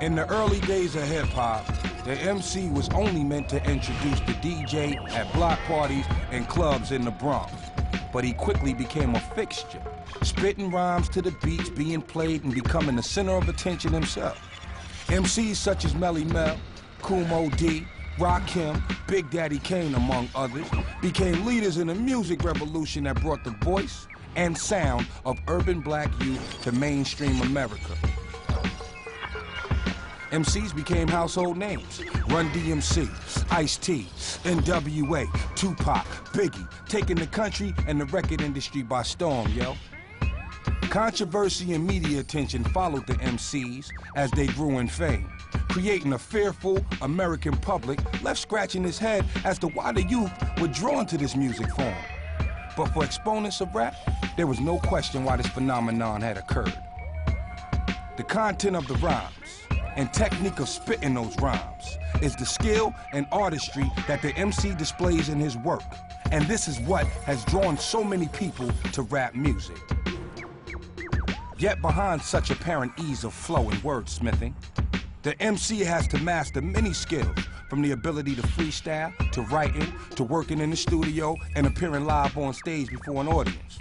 In the early days of hip-hop, the MC was only meant to introduce the DJ at block parties and clubs in the Bronx. But he quickly became a fixture, spitting rhymes to the beats being played and becoming the center of attention himself. MCs such as Melly Mel, Kumo D, Rakim, Big Daddy Kane, among others, became leaders in the music revolution that brought the voice and sound of urban black youth to mainstream America. MCs became household names. Run DMC, Ice-T, NWA, Tupac, Biggie, taking the country and the record industry by storm, yo. Controversy and media attention followed the MCs as they grew in fame, creating a fearful American public left scratching his head as to why the youth were drawn to this music form. But for exponents of rap, there was no question why this phenomenon had occurred. The content of the rhymes and technique of spitting those rhymes is the skill and artistry that the MC displays in his work. And this is what has drawn so many people to rap music. Yet behind such apparent ease of flow and wordsmithing, the MC has to master many skills, from the ability to freestyle, to writing, to working in the studio, and appearing live on stage before an audience.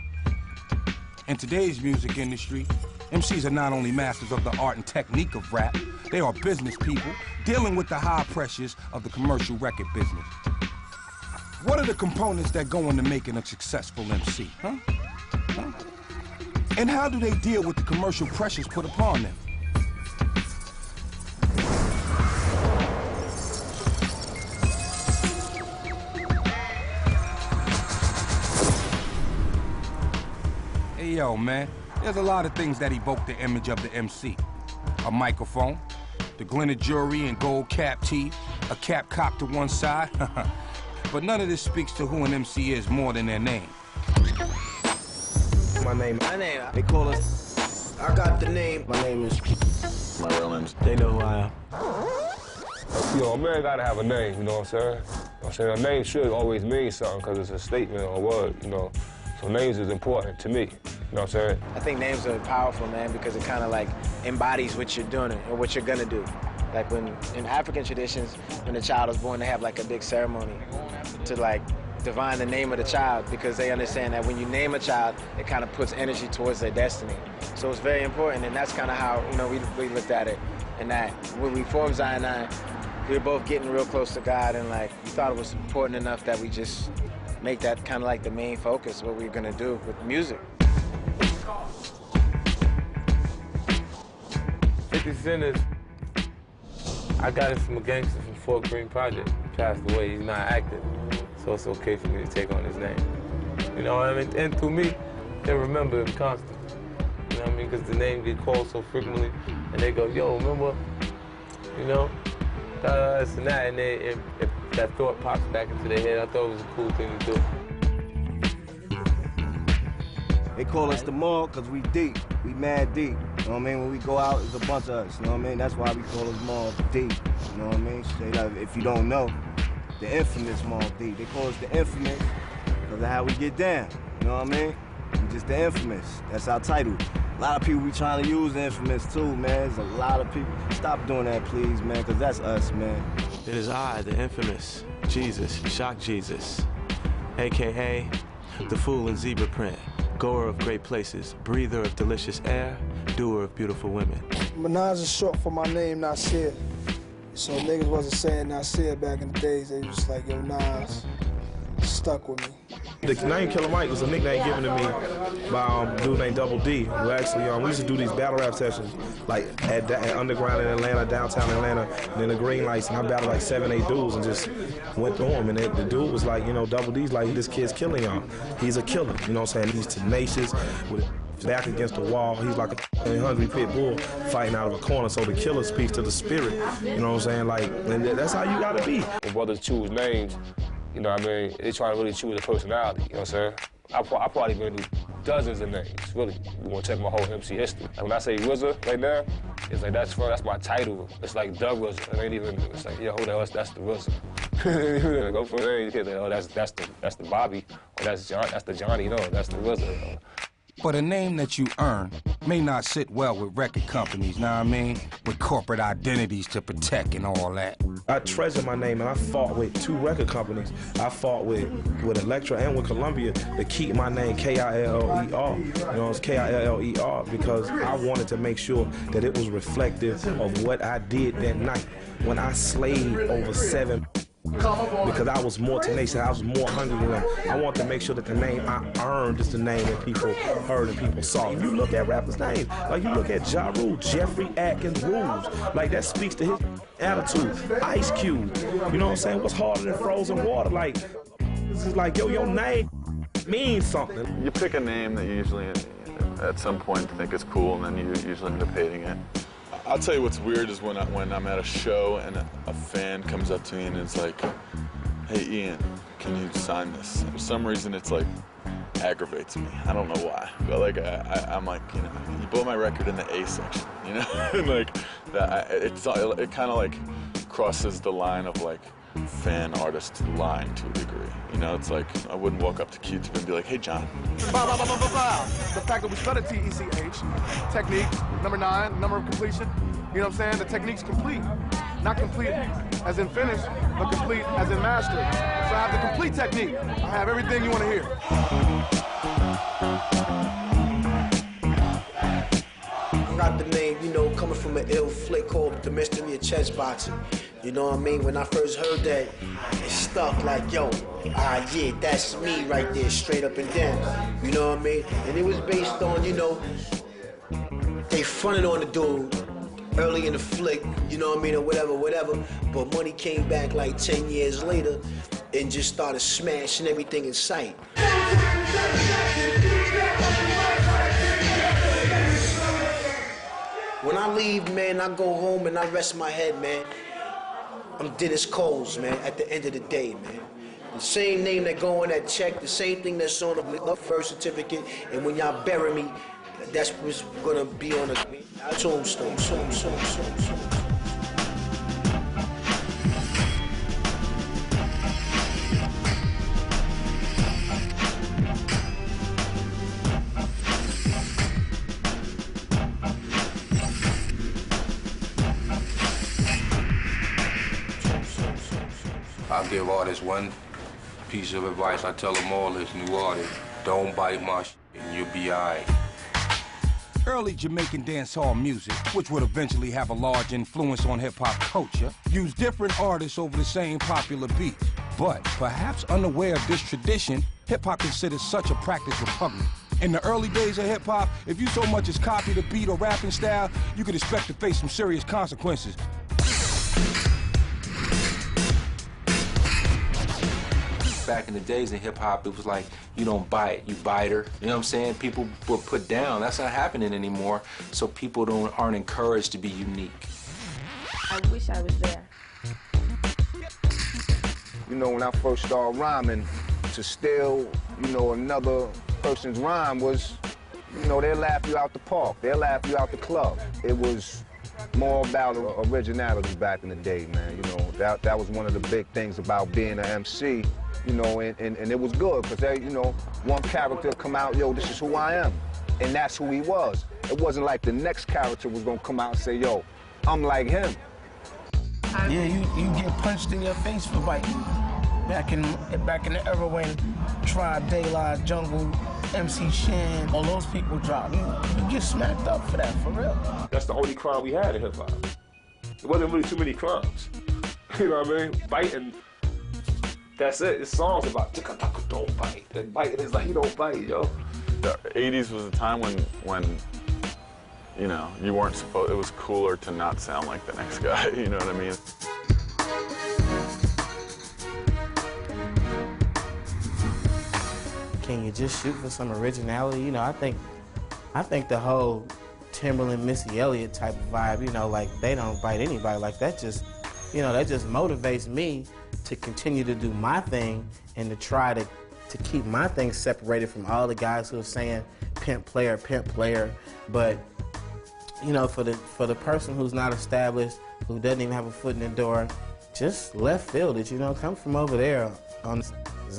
In today's music industry, MCs are not only masters of the art and technique of rap, they are business people dealing with the high pressures of the commercial record business. What are the components that go into making a successful MC, huh? And how do they deal with the commercial pressures put upon them? Hey, yo, man, there's a lot of things that evoke the image of the MC. A microphone, the glinted jewelry and gold cap teeth, a cap cocked to one side. But none of this speaks to who an MC is more than their name. My name, they call us, I got the name. My name is, my real name's, they know who I am. You know, a man gotta have a name, you know what I'm saying? You know what I'm saying? A name should always mean something because it's a statement or a word, you know? So names is important to me, you know what I'm saying? I think names are powerful, man, because it kind of like embodies what you're doing or what you're gonna do. Like when, in African traditions, when the child is born, they have like a big ceremony to like divine the name of the child, because they understand that when you name a child, it kind of puts energy towards their destiny. So it's very important, and that's kind of how, you know, we looked at it. And that when we formed Zion 9, we were both getting real close to God, and like we thought it was important enough that we just make that kind of like the main focus, what we're gonna do with music. 50 Cent is, I got it from a gangster from Fort Greene Project. He passed away, he's not active. So it's okay for me to take on his name. You know what I mean? And through me, they remember him constantly. You know what I mean? Because the name get called so frequently, and they go, yo, remember? You know? This and that, and if that thought pops back into their head, I thought it was a cool thing to do. They call us the Mall because we deep, we mad deep. You know what I mean? When we go out, it's a bunch of us, you know what I mean? That's why we call us Mall Deep, you know what I mean? Straight up, if you don't know, the infamous Mall D. They call us the infamous because of how we get down, you know what I mean? We just the infamous, that's our title. A lot of people be trying to use the infamous too, man. There's a lot of people. Stop doing that, please, man, because that's us, man. It is I, the infamous Jesus, Shock Jesus, AKA the fool in zebra print, goer of great places, breather of delicious air, doer of beautiful women. Minaj is short for my name, Nasir. So niggas wasn't saying Nasir back in the days. They was just like, yo, Nas, stuck with me. The name Killer Mike was a nickname given to me by a dude named Double D, who actually, we used to do these battle rap sessions, like at Underground in Atlanta, downtown Atlanta, and in the Green Lights, and I battled like 7, 8 dudes and just went through them. And the dude was like, you know, Double D's like, this kid's killing y'all. He's a killer, you know what I'm saying? He's tenacious, with his back against the wall. He's like a hungry pit bull fighting out of a corner. So the killer speaks to the spirit, you know what I'm saying? Like, and that's how you gotta be. When brothers choose names, you know what I mean? They try to really choose a personality, you know what I'm saying? I probably been through dozens of names, really. You want to check my whole MC history. Like when I say RZA right now, it's like that's my title. It's like the RZA. It ain't even, it's like, yeah, hold on, that's the RZA. Go for it, you can't say, oh, that's the Bobby, or that's the Johnny, no, that's the RZA. But a name that you earn may not sit well with record companies, know what I mean? With corporate identities to protect and all that. I treasure my name, and I fought with 2 record companies. I fought with Elektra and with Columbia to keep my name K-I-L-L-E-R. You know, it's K-I-L-L-E-R because I wanted to make sure that it was reflective of what I did that night when I slayed over 7. Because I was more tenacious, I was more hungry than them. I want to make sure that the name I earned is the name that people heard and people saw. If you look at rappers' names, like you look at Ja Rule, Jeffrey Atkins, Rules, like that speaks to his attitude. Ice Cube, you know what I'm saying? What's harder than frozen water? Like, this is like, yo, your name means something. You pick a name that you usually, at some point, think is cool, and then you usually end up hating it. I'll tell you what's weird is when I'm at a show and a fan comes up to me and it's like, hey Ian, can you sign this? For some reason it's like aggravates me. I don't know why, but like I'm like, you know, you bought my record in the A section, you know, and like that it kind of like crosses the line of like fan artist line to a degree. You know, it's like I wouldn't walk up to Q-Tip and be like, hey John. The fact that we spell it T-E-C-H, technique, number 9, number of completion, you know what I'm saying? The technique's complete. Not complete as in finished, but complete as in mastered. So I have the complete technique. I have everything you want to hear. Got the name, you know, coming from an ill flick called The Mystery of Chess Boxing. You know what I mean? When I first heard that, it stuck like, yo, yeah, that's me right there, straight up and down. You know what I mean? And it was based on, you know, they fronted on the dude early in the flick, you know what I mean, or whatever. But money came back like 10 years later and just started smashing everything in sight. When I leave, man, I go home and I rest my head, man. I'm Dennis Coles, man, at the end of the day, man. The same name that go on that check, the same thing that's on the birth certificate, and when y'all bury me, that's what's gonna be on the tombstone. I give artists one piece of advice. I tell them all as new artists, don't bite my shit and you'll be all right. Early Jamaican dancehall music, which would eventually have a large influence on hip-hop culture, used different artists over the same popular beats. But perhaps unaware of this tradition, hip-hop considers such a practice repugnant. In the early days of hip-hop, if you so much as copied a beat or rapping style, you could expect to face some serious consequences. Back in the days in hip-hop, it was like, you don't bite, you biter. You know what I'm saying? People were put down. That's not happening anymore. So people aren't encouraged to be unique. I wish I was there. You know, when I first started rhyming, to steal, you know, another person's rhyme was, you know, they'll laugh you out the park. They'll laugh you out the club. It was more about originality back in the day, man. You know, that was one of the big things about being an MC. You know, and it was good, because they, you know, one character come out, yo, this is who I am. And that's who he was. It wasn't like the next character was gonna come out and say, yo, I'm like him. Yeah, you get punched in your face for biting. Back in the era when Tribe, De La, Jungle, MC Shan, all those people dropped. You get smacked up for that, for real. That's the only crime we had in hip-hop. It wasn't really too many crimes. You know what I mean? Biting. That's it. It's songs about don't bite. And biting is like, you don't bite, yo. The 80s was a time when you know, you weren't supposed, it was cooler to not sound like the next guy, you know what I mean? Can you just shoot for some originality? You know, I think the whole Timberland, Missy Elliott type of vibe, you know, like they don't bite anybody. Like that just, you know, that just motivates me to continue to do my thing and to try to keep my thing separated from all the guys who are saying pimp player. But, you know, for the person who's not established, who doesn't even have a foot in the door, just left field it, you know, come from over there on,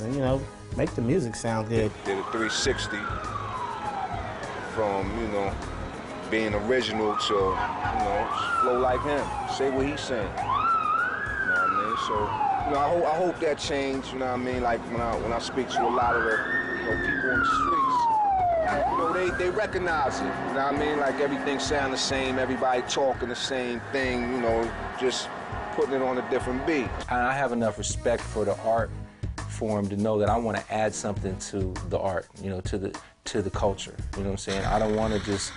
and, you know, make the music sound good. Did a 360 from, you know, being original to, you know, flow like him, say what he's saying. You know what I mean? So, you know, I hope that changed, you know what I mean? Like when I speak to a lot of the, you know, people in the streets, you know, they recognize it, you know what I mean? Like everything sound the same, everybody talking the same thing, you know, just putting it on a different beat. I have enough respect for the art form to know that I want to add something to the art, you know, to the culture. You know what I'm saying? I don't want to just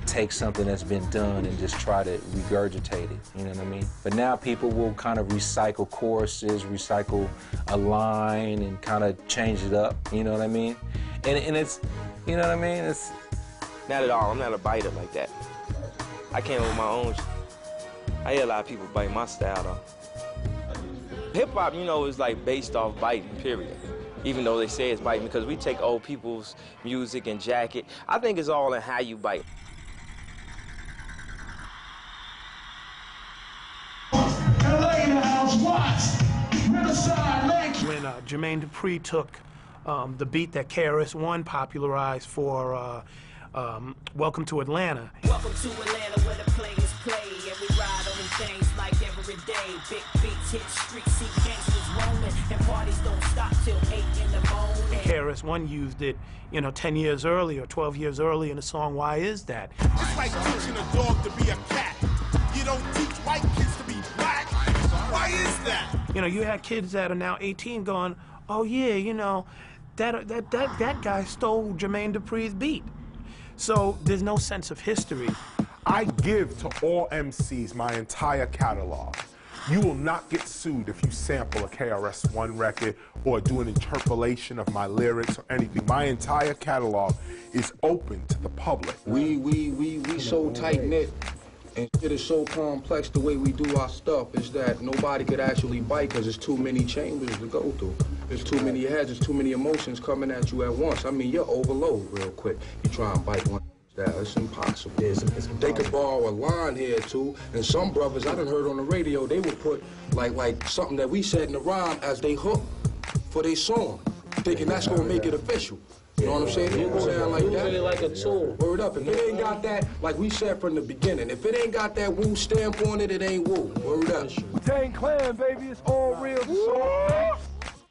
take something that's been done and just try to regurgitate it, you know what I mean? But now people will kind of recycle choruses, recycle a line and kind of change it up, you know what I mean? And it's, you know what I mean? It's not at all. I'm not a biter like that. I came with my own. I hear a lot of people bite my style though. Hip-hop, you know, is like based off biting, period. Even though they say it's biting, because we take old people's music and jacket. I think it's all in how you bite. When Jermaine Dupri took the beat that KRS-One popularized for Welcome to Atlanta. Welcome to Atlanta where the players play and we ride on them things like every day. Big beats hit streets, see gangsters roaming and parties don't stop till 8 in the morning. KRS-One used it, you know, 10 years earlier, 12 years earlier in the song Why Is That? It's like teaching a dog to be a cat. You don't teach white kids to be black. Why is that? You know, you had kids that are now 18 going, oh yeah, you know, that guy stole Jermaine Dupri's beat. So there's no sense of history. I give to all MCs my entire catalog. You will not get sued if you sample a KRS-One record or do an interpolation of my lyrics or anything. My entire catalog is open to the public. We so tight-knit and shit is so complex the way we do our stuff is that nobody could actually bite because there's too many chambers to go through. There's too many heads, there's too many emotions coming at you at once. I mean, you're overload real quick. You try and bite one down, it's impossible. They could borrow a line here too, and some brothers I done heard on the radio, they would put like something that we said in the rhyme as they hook for their song, thinking that's gonna make it official. You know what I'm saying? It don't sound like that. Really like a tool. Word up. If it ain't got that, like we said from the beginning, if it ain't got that Wu stamp on it, it ain't Wu. Word up. Wu-Tang Clan, baby, it's all real.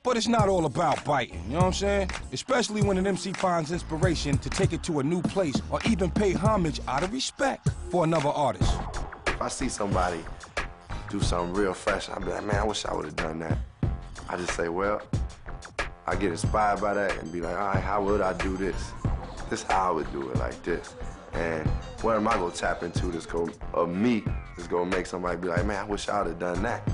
But it's not all about biting, you know what I'm saying? Especially when an MC finds inspiration to take it to a new place or even pay homage out of respect for another artist. If I see somebody do something real fresh, I'll be like, man, I wish I would have done that. I just say, well, I get inspired by that and be like, all right, how would I do this? This is how I would do it, like this. And what am I gonna tap into that's gonna make somebody be like, man, I wish I would have done that.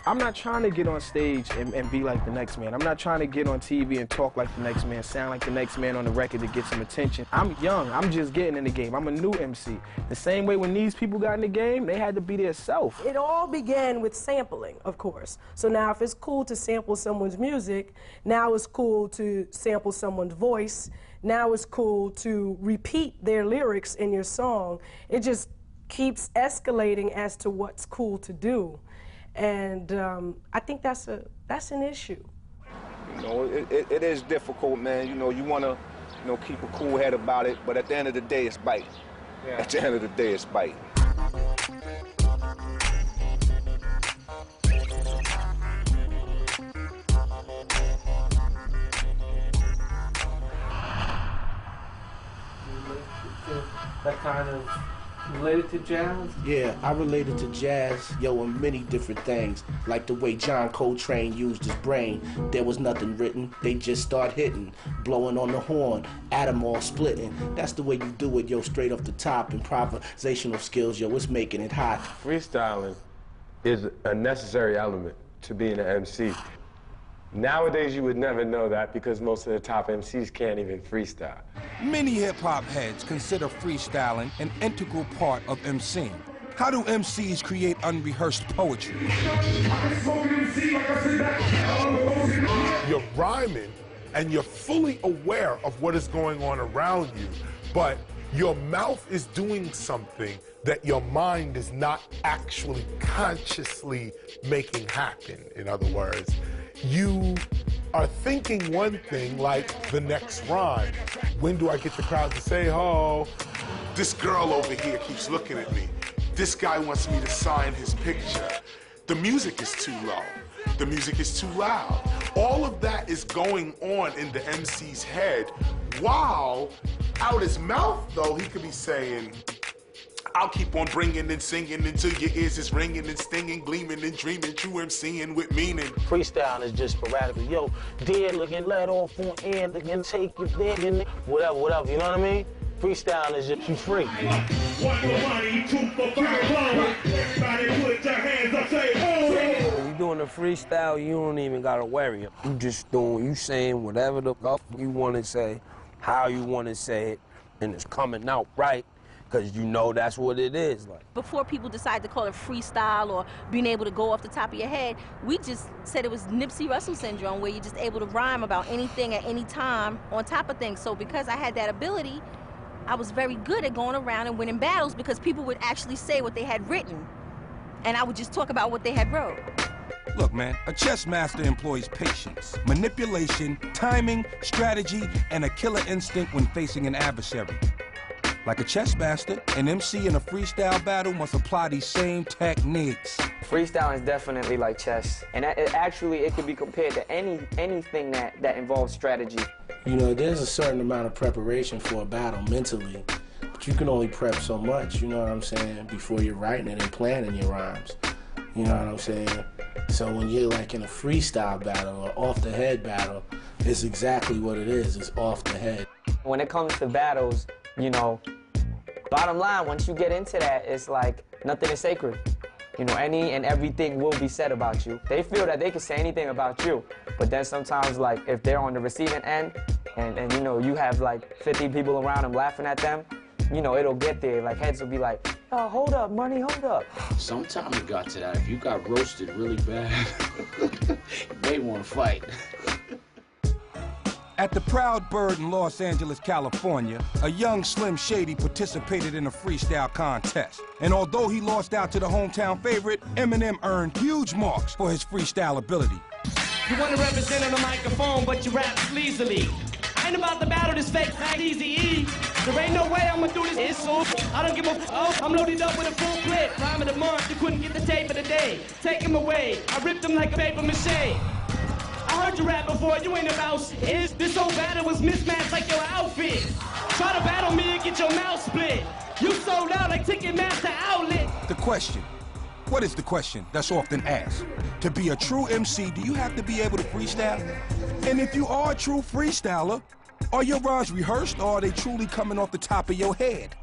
I'm not trying to get on stage and be like the next man. I'm not trying to get on TV and talk like the next man, sound like the next man on the record to get some attention. I'm young, I'm just getting in the game. I'm a new MC. The same way when these people got in the game, they had to be their self. It all began with sampling, of course. So now if it's cool to sample someone's music, now it's cool to sample someone's voice, now it's cool to repeat their lyrics in your song. It just keeps escalating as to what's cool to do. And I think that's an issue. You know, it is difficult, man. You know, you want to, you know, keep a cool head about it, but at the end of the day, it's biting. Yeah. At the end of the day, it's biting. That kind of related to jazz? Yeah, I related to jazz, in many different things. Like the way John Coltrane used his brain. There was nothing written, they just start hitting. Blowing on the horn, atom all splitting. That's the way you do it, straight off the top. Improvisational skills, it's making it hot. Freestyling is a necessary element to being an MC. Nowadays, you would never know that because most of the top MCs can't even freestyle. Many hip-hop heads consider freestyling an integral part of MCing. How do MCs create unrehearsed poetry? You're rhyming and you're fully aware of what is going on around you, but your mouth is doing something that your mind is not actually consciously making happen. In other words, you are thinking one thing, like the next rhyme. When do I get the crowd to say, oh, this girl over here keeps looking at me. This guy wants me to sign his picture. The music is too low. The music is too loud. All of that is going on in the MC's head, while out his mouth, though, he could be saying, I'll keep on bringing and singing until your ears is ringing and stinging, gleaming and dreaming, true MCing with meaning. Freestyle is just sporadical. Yo, dead looking, let off on air, again, take your bed in whatever, whatever, you know what I mean? Freestyle is just free. When you're doing a freestyle, you don't even gotta worry. You just you saying whatever the fuck you want to say, how you want to say it, and it's coming out right. Because you know that's what it is. Like. Before people decide to call it freestyle or being able to go off the top of your head, we just said it was Nipsey Russell syndrome, where you're just able to rhyme about anything at any time on top of things. So because I had that ability, I was very good at going around and winning battles because people would actually say what they had written, and I would just talk about what they had wrote. Look, man, a chess master employs patience, manipulation, timing, strategy, and a killer instinct when facing an adversary. Like a chess master, an MC in a freestyle battle must apply these same techniques. Freestyle is definitely like chess, and it could be compared to anything that involves strategy. You know, there's a certain amount of preparation for a battle mentally, but you can only prep so much, you know what I'm saying, before you're writing it and planning your rhymes. You know what I'm saying? So when you're like in a freestyle battle or off the head battle, it's exactly what it is. It's off the head. When it comes to battles, you know, bottom line, once you get into that, it's like nothing is sacred. You know, any and everything will be said about you. They feel that they can say anything about you, but then sometimes, like, if they're on the receiving end and you know, you have like 50 people around them laughing at them, you know, it'll get there. Like, heads will be like, oh, hold up, money, hold up. Sometimes it got to that. If you got roasted really bad, you may want to fight. At the Proud Bird in Los Angeles, California, a young Slim Shady participated in a freestyle contest. And although he lost out to the hometown favorite, Eminem earned huge marks for his freestyle ability. You want to represent on the microphone, but you rap sleazily. I ain't about to battle this fake Eazy-E. There ain't no way I'm gonna do this. It's so I don't give a I'm loaded up with a full clip. Rhyme of the month, you couldn't get the tape of the day. Take him away, I ripped him like a paper mache. I heard you rap before, you ain't about shit. This whole battle was mismatched like your outfit. Try to battle me and get your mouth split. You sold out like Ticketmaster outlet. The question. What is the question that's often asked? To be a true MC, do you have to be able to freestyle? And if you are a true freestyler, are your rhymes rehearsed or are they truly coming off the top of your head?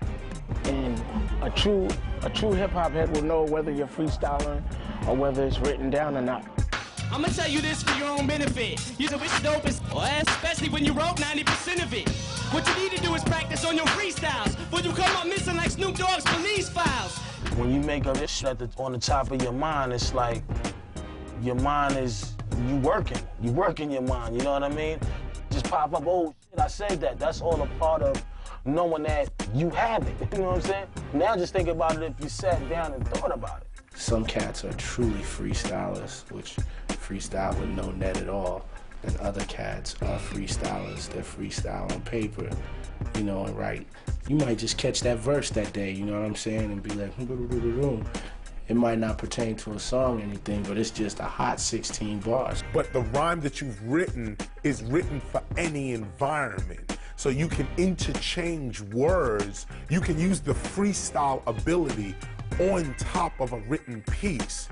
And a true hip-hop head will know whether you're freestyling or whether it's written down or not. I'm gonna tell you this for your own benefit. You're the dope as especially when you wrote 90% of it. What you need to do is practice on your freestyles, before you come up missing like Snoop Dogg's police files. When you make up this shit on the top of your mind, it's like your mind is, you working your mind, you know what I mean? Just pop up, oh shit, I said that. That's all a part of knowing that you have it, you know what I'm saying? Now just think about it if you sat down and thought about it. Some cats are truly freestylers, which freestyle with no net at all. And other cats are freestylers that freestyle on paper, you know, and write. You might just catch that verse that day, you know what I'm saying, and be like, it might not pertain to a song or anything, but it's just a hot 16 bars. But the rhyme that you've written is written for any environment. So you can interchange words. You can use the freestyle ability on top of a written piece.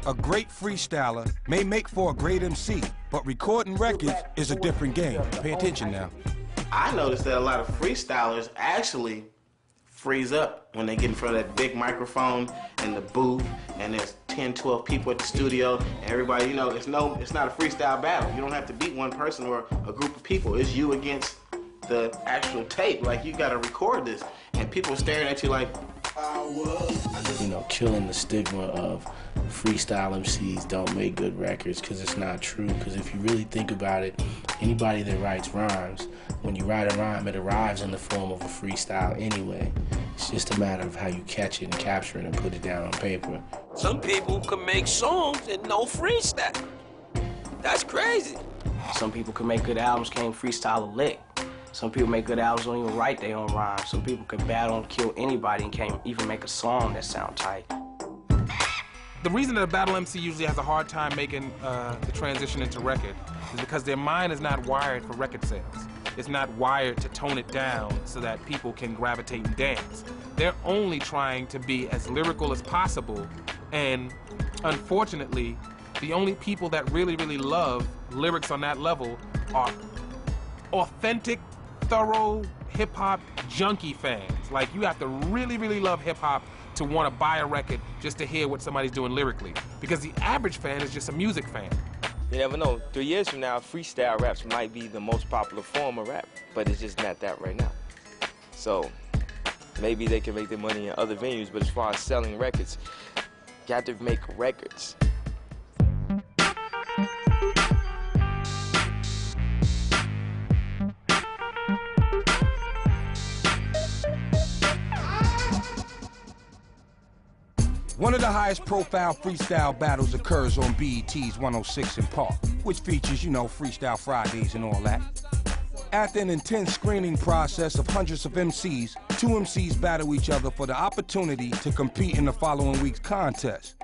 A great freestyler may make for a great MC, but recording records is a different game. Pay attention now. I noticed that a lot of freestylers actually freeze up when they get in front of that big microphone in the booth and there's 10, 12 people at the studio and everybody, you know, it's not a freestyle battle. You don't have to beat one person or a group of people. It's you against the actual tape. Like, you gotta record this and people staring at you like, you know, killing the stigma of freestyle MCs don't make good records, because it's not true. Because if you really think about it, anybody that writes rhymes, when you write a rhyme, it arrives in the form of a freestyle anyway. It's just a matter of how you catch it and capture it and put it down on paper. Some people can make songs and no freestyle. That's crazy. Some people can make good albums, can't freestyle a lick. Some people make good albums, don't even write their own rhymes. Some people can battle and kill anybody and can't even make a song that sound tight. The reason that a battle MC usually has a hard time making the transition into record is because their mind is not wired for record sales. It's not wired to tone it down so that people can gravitate and dance. They're only trying to be as lyrical as possible, and unfortunately, the only people that really, really love lyrics on that level are authentic, thorough hip-hop junkie fans. Like, you have to really, really love hip-hop to want to buy a record just to hear what somebody's doing lyrically. Because the average fan is just a music fan. You never know. 3 years from now, freestyle raps might be the most popular form of rap, but it's just not that right now. So maybe they can make their money in other venues, but as far as selling records, you have to make records. One of the highest profile freestyle battles occurs on BET's 106 in Park, which features, you know, Freestyle Fridays and all that. After an intense screening process of hundreds of MCs, 2 MCs battle each other for the opportunity to compete in the following week's contest.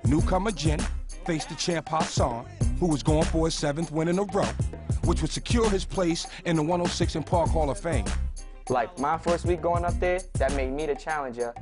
Newcomer Jen faced the champ Hassan, who was going for his 7th win in a row, which would secure his place in the 106 in Park Hall of Fame. Like, my first week going up there, that made me the challenger,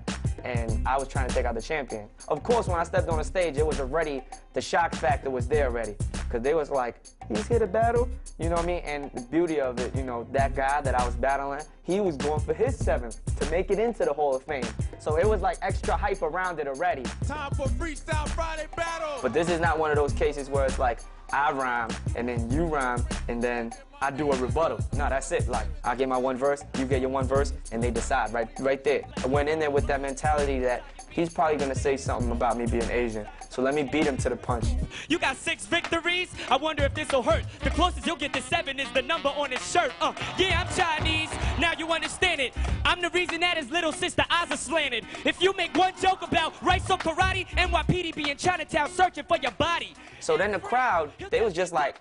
and I was trying to take out the champion. Of course, when I stepped on the stage, it was already, the shock factor was there already. Because they was like, he's here to battle, you know what I mean? And the beauty of it, you know, that guy that I was battling, he was going for his 7th to make it into the Hall of Fame. So it was like extra hype around it already. Time for Freestyle Friday battle. But this is not one of those cases where it's like, I rhyme, and then you rhyme, and then I do a rebuttal. No, that's it. Like, I get my 1 verse, you get your 1 verse, and they decide right there. I went in there with that mentality that he's probably gonna say something about me being Asian. So let me beat him to the punch. You got 6 victories? I wonder if this'll hurt. The closest you'll get to 7 is the number on his shirt. Yeah, I'm Chinese. Now you understand it. I'm the reason that his little sister eyes are slanted. If you make one joke about rice or karate, NYPD be in Chinatown searching for your body. So then the crowd, they was just like,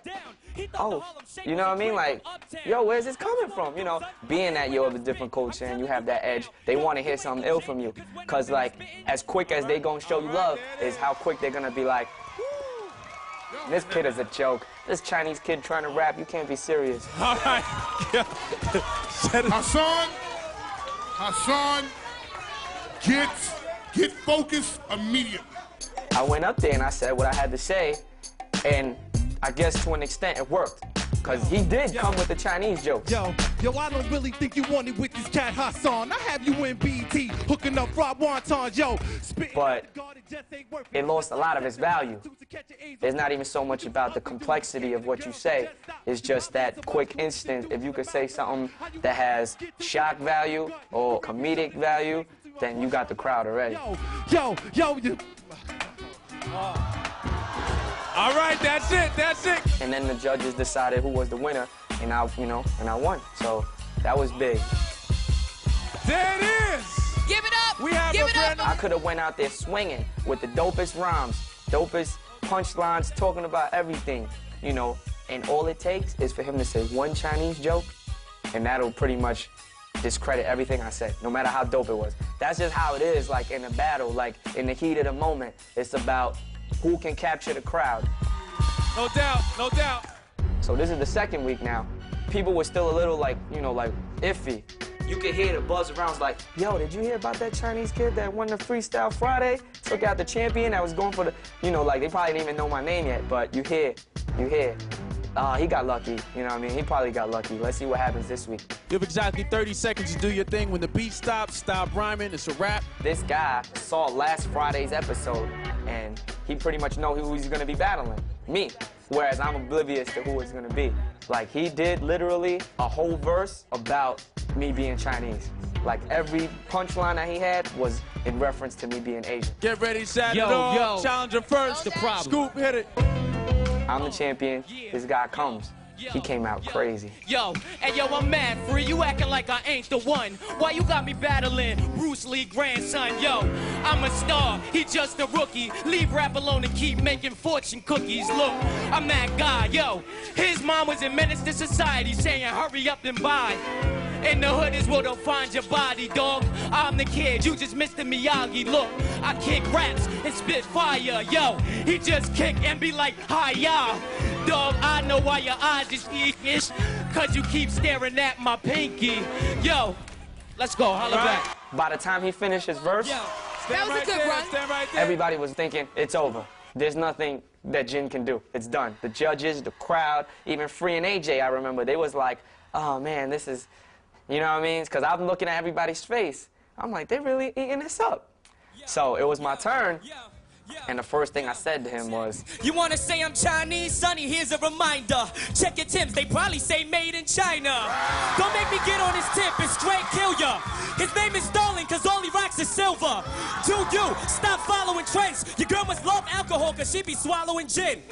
oh, you know what I mean? Like, yo, where's this coming from? You know, being that you're of a different culture and you have that edge, they want to hear something ill from you. Because, like, as quick as they gonna show you love is how quick they're gonna be like, this kid is a joke. This Chinese kid trying to rap, you can't be serious. All right. Hassan, get focused immediately. I went up there and I said what I had to say, and I guess to an extent it worked. Because he did come with the Chinese jokes. Yo, I don't really think you want it with this cat Hassan. I have you in BT hooking up Rob wontons, yo. But it lost a lot of its value. It's not even so much about the complexity of what you say. It's just that quick instant. If you could say something that has shock value or comedic value, then you got the crowd already. Yo. All right, that's it. And then the judges decided who was the winner, and I won. So that was big. There it is. Give it up. We have Give a it brand up. I could have went out there swinging with the dopest rhymes, dopest punchlines, talking about everything, you know. And all it takes is for him to say one Chinese joke, and that'll pretty much discredit everything I said, no matter how dope it was. That's just how it is, like in a battle, like in the heat of the moment. It's about who can capture the crowd. No doubt. So this is the 2nd week now. People were still a little like, like iffy. You could hear the buzz around like, yo, did you hear about that Chinese kid that won the Freestyle Friday? Took out the champion that was going for the, like they probably didn't even know my name yet, but you hear. He got lucky, you know what I mean? He probably got lucky. Let's see what happens this week. You have exactly 30 seconds to do your thing. When the beat stops, stop rhyming, it's a wrap. This guy saw last Friday's episode, and he pretty much know who he's gonna be battling, me. Whereas I'm oblivious to who it's gonna be. Like, he did literally a whole verse about me being Chinese. Like, every punchline that he had was in reference to me being Asian. Get ready, Yo. Challenger first. The problem. Scoop, hit it. I'm the champion. This guy comes. he came out crazy. Yo, and yo, I'm mad free. You acting like I ain't the one. Why you got me battling Bruce Lee grandson? Yo, I'm a star. He just a rookie. Leave rap alone and keep making fortune cookies. Look, I'm that guy. Yo, his mom was a menace to society, saying hurry up and buy. In the hood is where they'll find your body, dog. I'm the kid, you just Mr. Miyagi. Look, I kick raps and spit fire. Yo, he just kick and be like, hi-ya. Dog, I know why your eyes is ish, cause you keep staring at my pinky. Yo, let's go, holla back. By the time he finished his verse, That was a good run. Stand right there. everybody was thinking, it's over. There's nothing that Jin can do. It's done. The judges, the crowd, even Free and AJ, I remember, they was like, oh man, this is, you know what I mean? Because I'm looking at everybody's face. I'm like, they're really eating this up. So it was my turn. And the first thing I said to him was, You wanna say I'm Chinese, Sonny? Here's a reminder. Check your Timbs, they probably say made in China. Don't make me get on his tip and straight kill ya. His name is Sterling, cause all he rocks is silver. Do you stop following trends? Your girl must love alcohol, cause she be swallowing gin.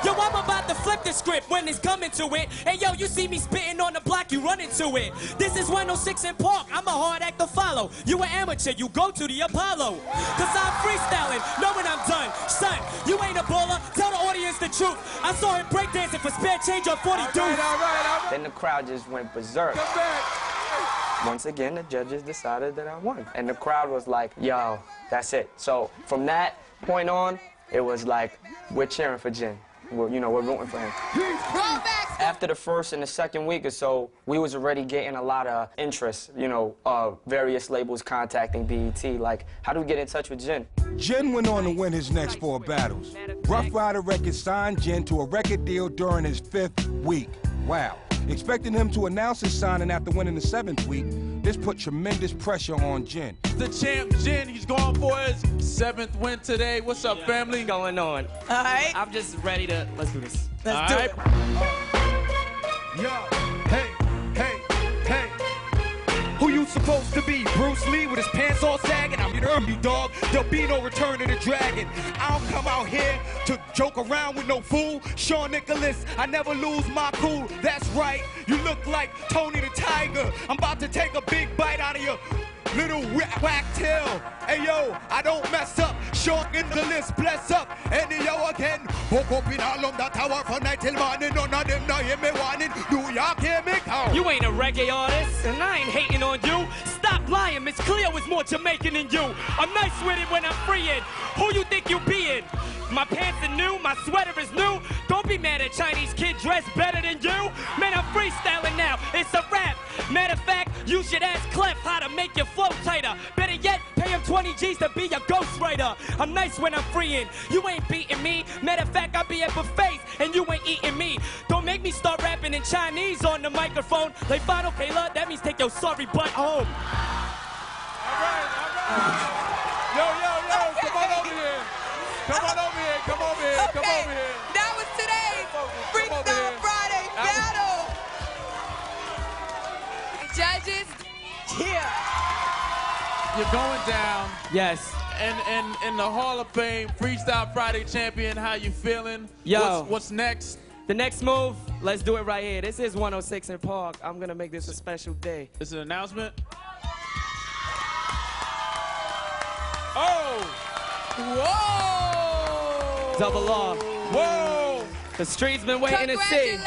Yo, I'm about to flip the script when it's coming to it. Hey yo, you see me spitting on the block, you run into it. This is 106 in Park, I'm a hard act to follow. You an amateur, you go to the Apollo. Cause I'm freestyling, knowing I'm done. Son, you ain't a baller, tell the audience the truth. I saw him breakdancing for spare change on 40 dudes. Then the crowd just went berserk. Once again, the judges decided that I won. And the crowd was like, yo, that's it. So from that point on, it was like, we're cheering for Jin. We're rooting for him. After the first and the second week or so, we was already getting a lot of interest, various labels contacting BET, like, how do we get in touch with Jin? Jin went on to win his next 4 battles. Rough Rider Records signed Jin to a record deal during his 5th week. Wow. Expecting him to announce his signing after winning the 7th week, this put tremendous pressure on Jin. The champ, Jin, he's going for his 7th win today. What's up, family? What's going on? All right. I'm just ready to, let's do this. Let's do it. Yo, hey, hey, hey. Who you supposed to be? Bruce Lee with his pants all sagging? I'm your you dog. There'll be no return of the dragon. I don't come out here to joke around with no fool. Sean Nicholas, I never lose my cool. That's right, you look like Tony the Tiger. I'm about to take a big bite out of your little whack tail. Hey yo, I don't mess up. Sean Nicholas, bless up. Any yo again. Woke up in all on that tower from night till morning. None of them know hear me warning. New York hear me call. You ain't a reggae artist, and I ain't hating on you. Stop lying, Miss Cleo is more Jamaican than you. I'm nice with it when I'm freeing. Who you think you being? My pants are new, my sweater is new. Don't be mad at Chinese kid dressed better than you. Man, I'm freestyling now, it's a rap. Matter of fact, you should ask Clef how to make your flow tighter. Better yet, pay him 20 G's to be your ghostwriter. I'm nice when I'm freeing, you ain't beating me. Matter of fact, I'll be at buffets and you ain't eating me. Don't make me start rapping in Chinese on the microphone. Like, fine, okay, love, that means take your sorry butt home. Yo, come on over here. Come on over here, come over here, Okay. come over here. That was today's Freestyle Friday battle. Judges, You're going down. Yes. And in the Hall of Fame, Freestyle Friday champion, how you feeling? Yo. What's next? The next move, let's do it right here. This is 106 in Park. I'm gonna make this a special day. It's an announcement? Oh! Whoa! Double R. Whoa! The streets been waiting to see.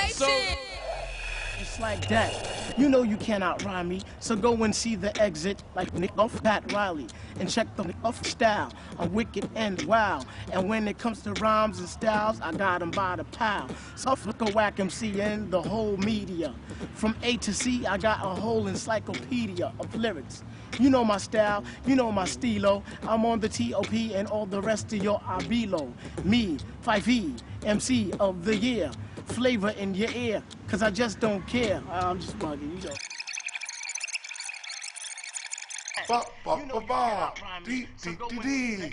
Just like that. You know you cannot rhyme me, so go and see the exit like Nick off Pat Riley and check the Nick off style. I'm wicked and wow. And when it comes to rhymes and styles, I got 'em by the pile. So look a whack MC and the whole media. From A to C, I got a whole encyclopedia of lyrics. You know my style, you know my stilo. I'm on the TOP and all the rest of your are below. Me, 5E, MC of the year. Flavor in your ear, cause I just don't care. I'm just bugging, you know. Ba ba ba ba, dee dee dee dee,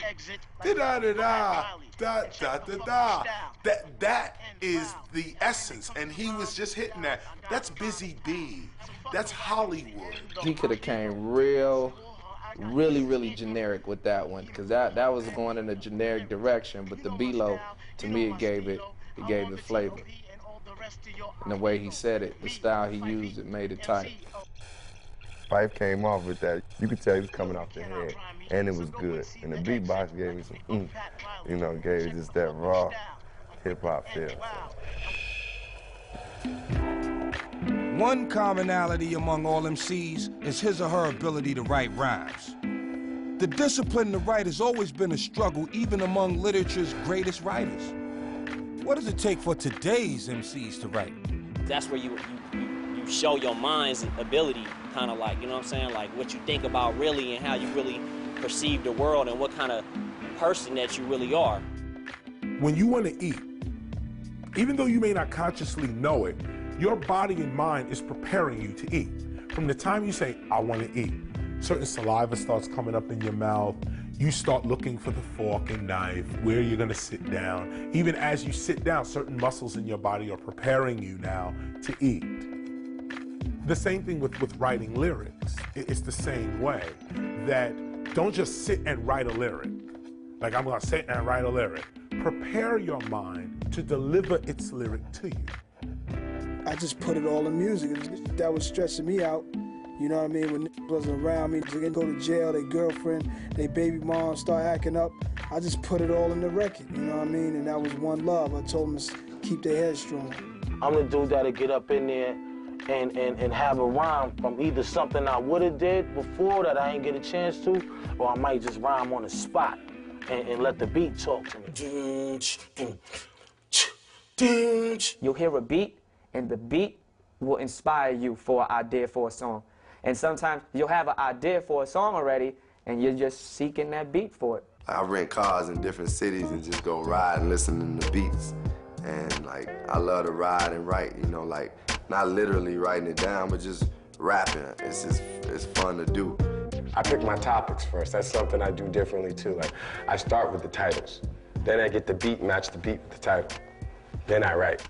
da da da da da da da. That is the essence, and he was just hitting that. That's Busy B. That's Hollywood. He could have came really generic with that one, because that was going in a generic direction. But the B-Lo, to me, it gave it flavor. And the way he said it, the style he used, it made it tight. Phife came off with that. You could tell he was coming off the head, and it was good. And the beatbox gave me some you know, gave it just that raw hip-hop feel. One commonality among all MCs is his or her ability to write rhymes. The discipline to write has always been a struggle, even among literature's greatest writers. What does it take for today's MCs to write? That's where you show your mind's ability, kind of like, you know what I'm saying? Like what you think about really and how you really perceive the world and what kind of person that you really are. When you want to eat, even though you may not consciously know it, your body and mind is preparing you to eat. From the time you say, I want to eat, certain saliva starts coming up in your mouth. You start looking for the fork and knife, where you're going to sit down. Even as you sit down, certain muscles in your body are preparing you now to eat. The same thing with writing lyrics. It's the same way, that don't just sit and write a lyric. Like, I'm going to sit and write a lyric. Prepare your mind to deliver its lyric to you. I just put it all in music. That was stressing me out. You know what I mean? When niggas wasn't around me, they go to jail, their girlfriend, their baby mom start acting up. I just put it all in the record, you know what I mean? And that was one love. I told them to keep their head strong. I'm the dude that'll get up in there and have a rhyme from either something I would've did before that I ain't get a chance to, or I might just rhyme on the spot and let the beat talk to me. You'll hear a beat, and the beat will inspire you for an idea for a song. And sometimes you'll have an idea for a song already, and you're just seeking that beat for it. I rent cars in different cities and just go ride and listen to the beats. And like, I love to ride and write, you know, like, not literally writing it down, but just rapping. It's fun to do. I pick my topics first. That's something I do differently too. Like, I start with the titles. Then I get the beat, match the beat with the title. Then I write.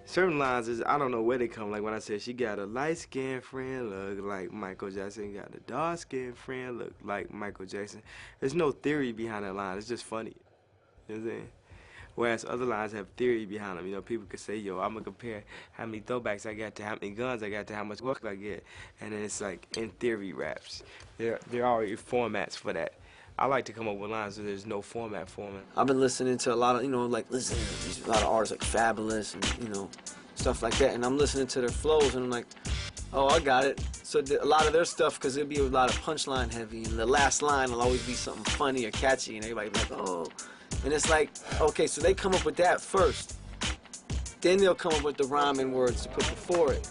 Certain lines is, I don't know where they come. Like when I said she got a light-skinned friend look like Michael Jackson, got a dark-skinned friend look like Michael Jackson. There's no theory behind that line. It's just funny. You know what I'm saying? Whereas other lines have theory behind them. You know, people could say, yo, I'm gonna compare how many throwbacks I got to how many guns I got to how much work I get. And then it's like in theory raps. There are already formats for that. I like to come up with lines so there's no format for them. I've been listening to a lot of, listening to a lot of artists like Fabulous and, stuff like that. And I'm listening to their flows and I'm like, oh, I got it. So a lot of their stuff, because it'll be a lot of punchline heavy, and the last line will always be something funny or catchy, and everybody's like, oh. And it's like, okay, so they come up with that first. Then they'll come up with the rhyming words to put before it.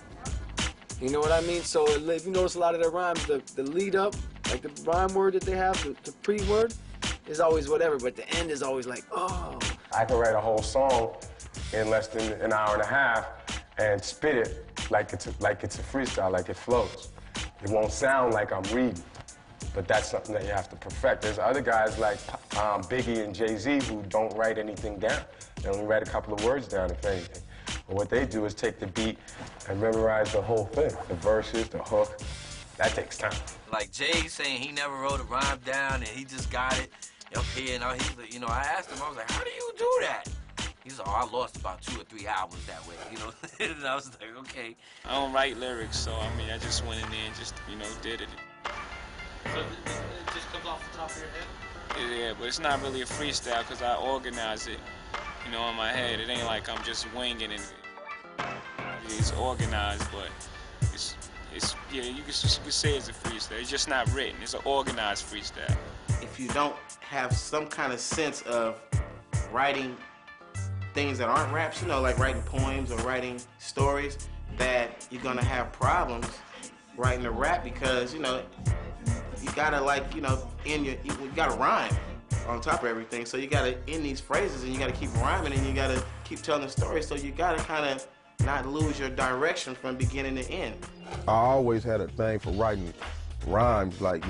You know what I mean? So if you notice a lot of their rhymes, the lead up, like the rhyme word that they have, the pre-word, is always whatever, but the end is always like, oh. I can write a whole song in less than an hour and a half and spit it like it's a freestyle, like it flows. It won't sound like I'm reading, but that's something that you have to perfect. There's other guys like Biggie and Jay-Z who don't write anything down. They only write a couple of words down, if anything. But what they do is take the beat and memorize the whole thing, the verses, the hook. That takes time. Like Jay saying he never wrote a rhyme down and he just got it up here. And I asked him, I was like, how do you do that? He said, oh, I lost about 2 or 3 albums that way, And I was like, okay. I don't write lyrics, so I just went in there and just, did it. So it just comes off the top of your head? Yeah, but it's not really a freestyle because I organize it, in my head. It ain't like I'm just winging it. It's organized, but you could say it's a freestyle. It's just not written. It's an organized freestyle. If you don't have some kind of sense of writing things that aren't raps, like writing poems or writing stories, that you're gonna have problems writing a rap because, you gotta you gotta rhyme on top of everything. So you gotta end these phrases and you gotta keep rhyming and you gotta keep telling the story. So you gotta kind of not lose your direction from beginning to end. I always had a thing for writing rhymes, like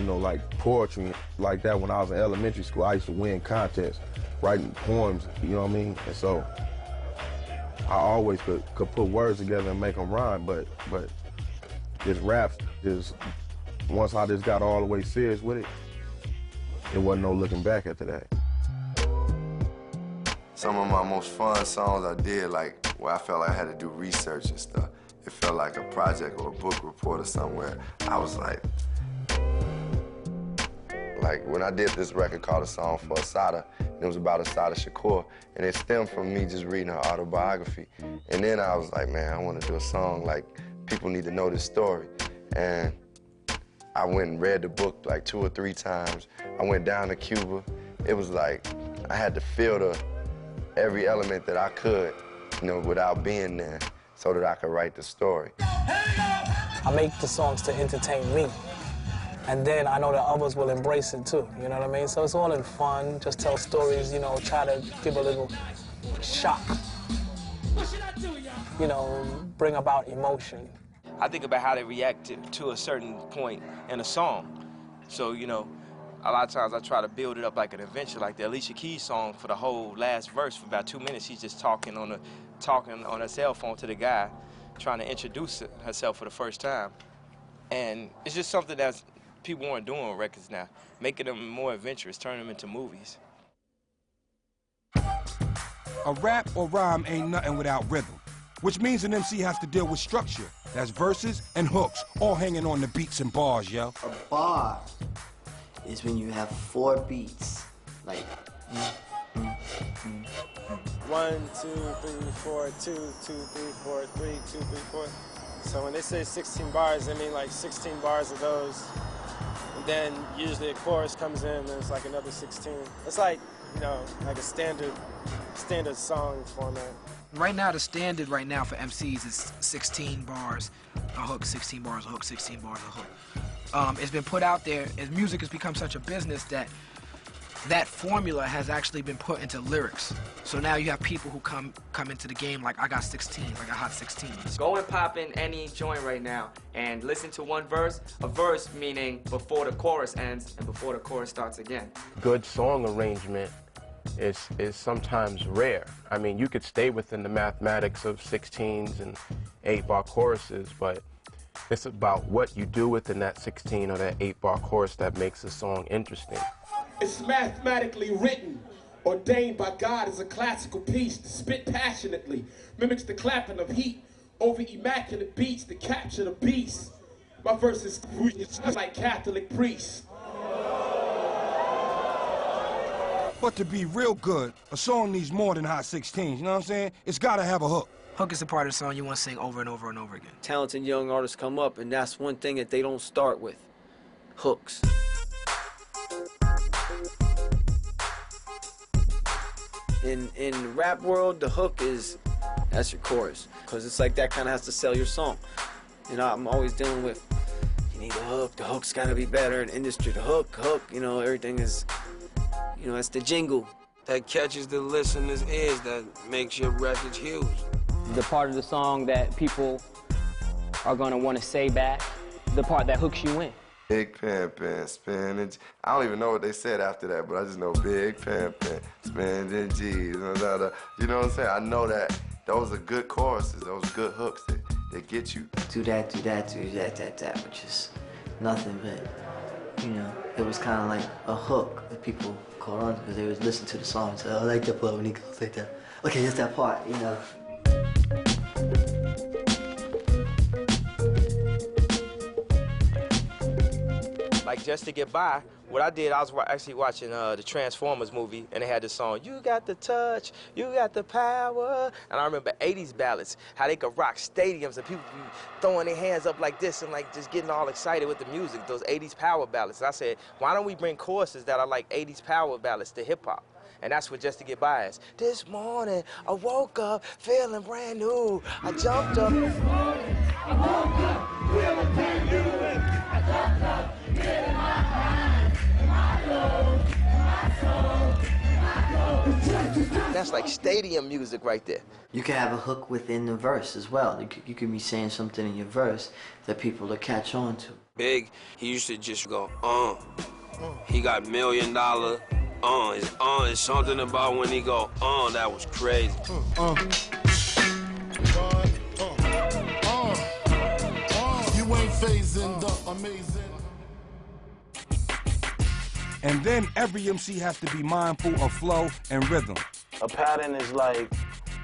poetry, like that. When I was in elementary school, I used to win contests writing poems, you know what I mean? And so I always could put words together and make them rhyme, but this rap is, once I just got all the way serious with it, it wasn't no looking back after that. Some of my most fun songs I did, like where I felt like I had to do research and stuff. It felt like a project or a book report or somewhere. I was like when I did this record called A Song for Assata, it was about Assata Shakur, and it stemmed from me just reading her autobiography. And then I was like, man, I want to do a song like people need to know this story. And I went and read the book like 2 or 3 times. I went down to Cuba. It was like I had to filter every element that I could, you know, without being there, so that I could write the story. I make the songs to entertain me. And then I know that others will embrace it too, you know what I mean? So it's all in fun, just tell stories, you know, try to give a little shock. You know, bring about emotion. I think about how they react to a certain point in a song. So, you know, a lot of times I try to build it up like an adventure, like the Alicia Keys song for the whole last verse for about 2 minutes. She's just talking on her cell phone to the guy, trying to introduce herself for the first time. And it's just something that people aren't doing with records now, making them more adventurous, turning them into movies. A rap or rhyme ain't nothing without rhythm, which means an MC has to deal with structure. That's verses and hooks, all hanging on the beats and bars, yo. A bar is when you have 4 beats, like 1, 2, 3, 4, 2, 2, 3, 4, 3, 2, 3, 4. So when they say 16 bars, they mean like 16 bars of those. And then usually a chorus comes in, and it's like another 16. It's like, you know, like a standard song format. Right now, the standard right now for MCs is 16 bars, a hook, 16 bars, a hook, 16 bars, a hook. It's been put out there, as music has become such a business that formula has actually been put into lyrics. So now you have people who come into the game like, I got 16, I got hot 16. Go and pop in any joint right now and listen to one verse. A verse meaning before the chorus ends and before the chorus starts again. Good song arrangement is sometimes rare. I mean, you could stay within the mathematics of 16s and 8-bar choruses, but it's about what you do within that 16 or that 8-bar chorus that makes a song interesting. It's mathematically written, ordained by God as a classical piece to spit passionately, mimics the clapping of heat over immaculate beats to capture the beast. My verse is like Catholic priests. But to be real good, a song needs more than hot 16s, you know what I'm saying? It's gotta have a hook. Hook is the part of the song you want to sing over and over and over again. Talented young artists come up, and that's one thing that they don't start with. Hooks. In the rap world, the hook that's your chorus, because it's like that kind of has to sell your song. You know, I'm always dealing with, you need a hook, the hook's gotta be better in industry, the hook, you know, everything is, you know, it's the jingle. That catches the listener's ears, that makes your record huge. The part of the song that people are gonna wanna say back, the part that hooks you in. Big pimpin', spinach. I don't even know what they said after that, but I just know big pimpin', spinning G's. You know what I'm saying? I know that those are good choruses, those good hooks that get you. Do that, which is nothing but, you know, it was kind of like a hook that people caught on because they would listen to the song and say, oh, I like that part when he goes like that. Okay, it's that part, you know. Like Just to Get By, what I did, I was actually watching the Transformers movie, and they had this song, you got the touch, you got the power. And I remember 80s ballads, how they could rock stadiums and people be throwing their hands up like this and like just getting all excited with the music, those 80s power ballads. And I said, why don't we bring choruses that are like 80s power ballads to hip hop? And that's what Just to Get By is. This morning, I woke up feeling brand new. I jumped up. This morning, I woke up feeling brand new. I jumped up, getting my mind, my soul, my soul. That's like stadium music right there. You can have a hook within the verse as well. You can be saying something in your verse that people will catch on to. Big, he used to just go, He got $1 Million. It's something about when he go, that was crazy. You ain't phasing the amazing. And then every MC has to be mindful of flow and rhythm. A pattern is like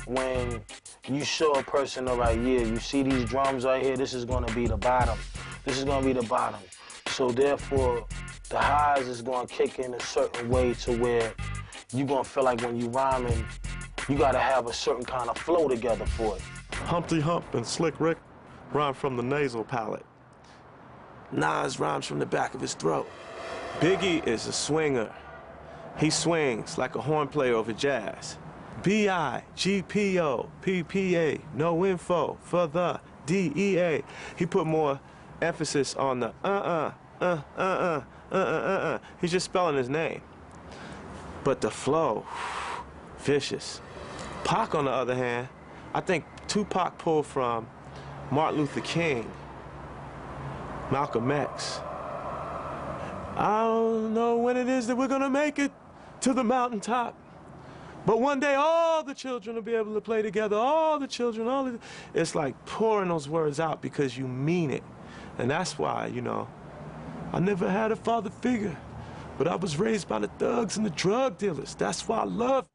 when you show a person, all right, yeah, you see these drums right here, this is gonna be the bottom. This is gonna be the bottom. So therefore, the highs is gonna kick in a certain way to where you're gonna feel like when you rhyming, you gotta have a certain kind of flow together for it. Humpty Hump and Slick Rick rhyme from the nasal palate. Nas rhymes from the back of his throat. Biggie is a swinger. He swings like a horn player over jazz. B-I-G-P-O, P-P-A, no info for the D-E-A. He put more emphasis on the He's just spelling his name. But the flow, vicious. Pac, on the other hand, I think Tupac pulled from Martin Luther King, Malcolm X. I don't know when it is that we're gonna make it to the mountaintop, but one day all the children will be able to play together, all the children, It's like pouring those words out because you mean it. And that's why, you know, I never had a father figure, but I was raised by the thugs and the drug dealers. That's why I love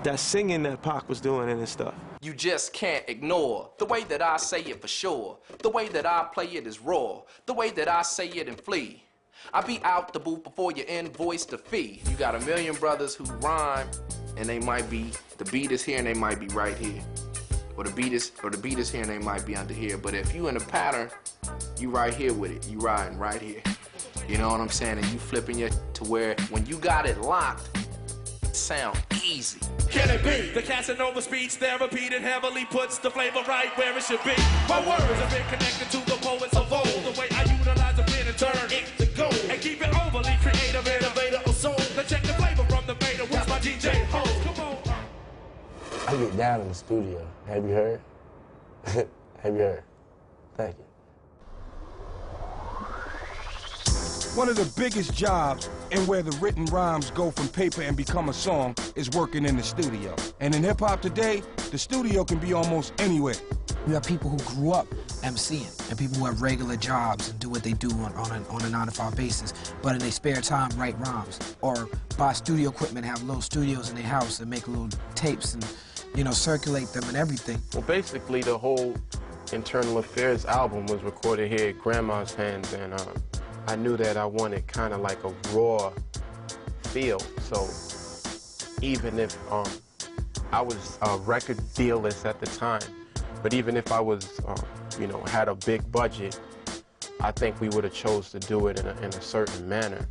that singing that Pac was doing and his stuff. You just can't ignore the way that I say it for sure. The way that I play it is raw. The way that I say it and flee. I be out the booth before you invoice the fee. You got a million brothers who rhyme, and they might be, the beat is here and they might be right here. Or the beat is here and they might be under here. But if you in a pattern, you right here with it. You riding right here. You know what I'm saying? And you flipping it to where when you got it locked, it sound easy. Can it be? The Casanova speech therapy that heavily puts the flavor right where it should be. My words have been connected to the poets of old. The way I utilize the pen and turn it to gold. And keep it overly creative, innovator of soul. Now check the flavor from the beta. Where's my DJ host? Come on. I get down in the studio. Have you heard? Have you heard? Thank you. One of the biggest jobs and where the written rhymes go from paper and become a song is working in the studio. And in hip-hop today, the studio can be almost anywhere. We have people who grew up MCing and people who have regular jobs and do what they do on a 9-to-5 basis, but in their spare time write rhymes or buy studio equipment, have little studios in their house and make little tapes and, you know, circulate them and everything. Well, basically the whole Internal Affairs album was recorded here at Grandma's hands, and I knew that I wanted kind of like a raw feel. So even if I was a record dealist at the time, but even if I was, you know, had a big budget, I think we would have chose to do it in a certain manner.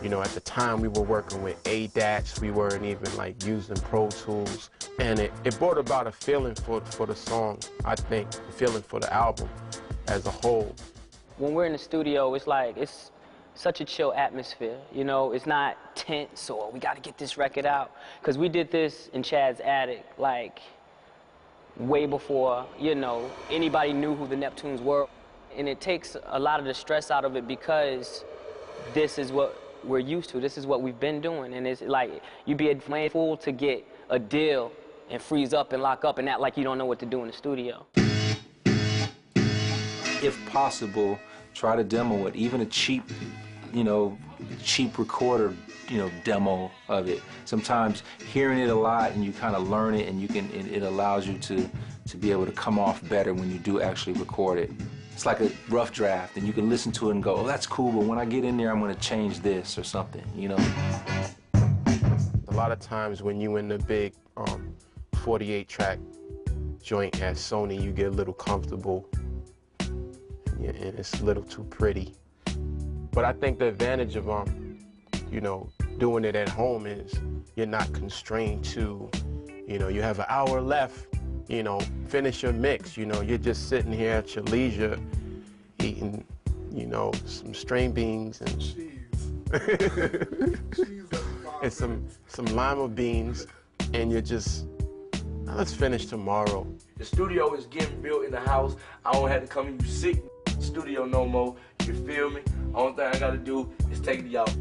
You know, at the time we were working with ADATs, we weren't even like using Pro Tools, and it brought about a feeling for the song, I think, a feeling for the album as a whole. When we're in the studio, it's like, it's such a chill atmosphere, you know? It's not tense or we gotta get this record out. Because we did this in Chad's attic, like, way before, you know, anybody knew who the Neptunes were. And it takes a lot of the stress out of it because this is what we're used to. This is what we've been doing. And it's like, you'd be a fool to get a deal and freeze up and lock up and act like you don't know what to do in the studio. If possible, try to demo it, even a cheap, you know, cheap recorder, you know, demo of it. Sometimes hearing it a lot and you kind of learn it and you can, it allows you to be able to come off better when you do actually record it. It's like a rough draft and you can listen to it and go, oh, that's cool, but when I get in there, I'm gonna change this or something, you know? A lot of times when you in the big 48-track joint at Sony, you get a little comfortable. Yeah, and it's a little too pretty. But I think the advantage of, you know, doing it at home is you're not constrained to, you know, you have an hour left, you know, finish your mix, you know, you're just sitting here at your leisure eating, you know, some string beans and, and some lima beans, and you're just, let's finish tomorrow. The studio is getting built in the house. I don't have to come in you sick studio no more. You feel me? Only thing I gotta do is take it out,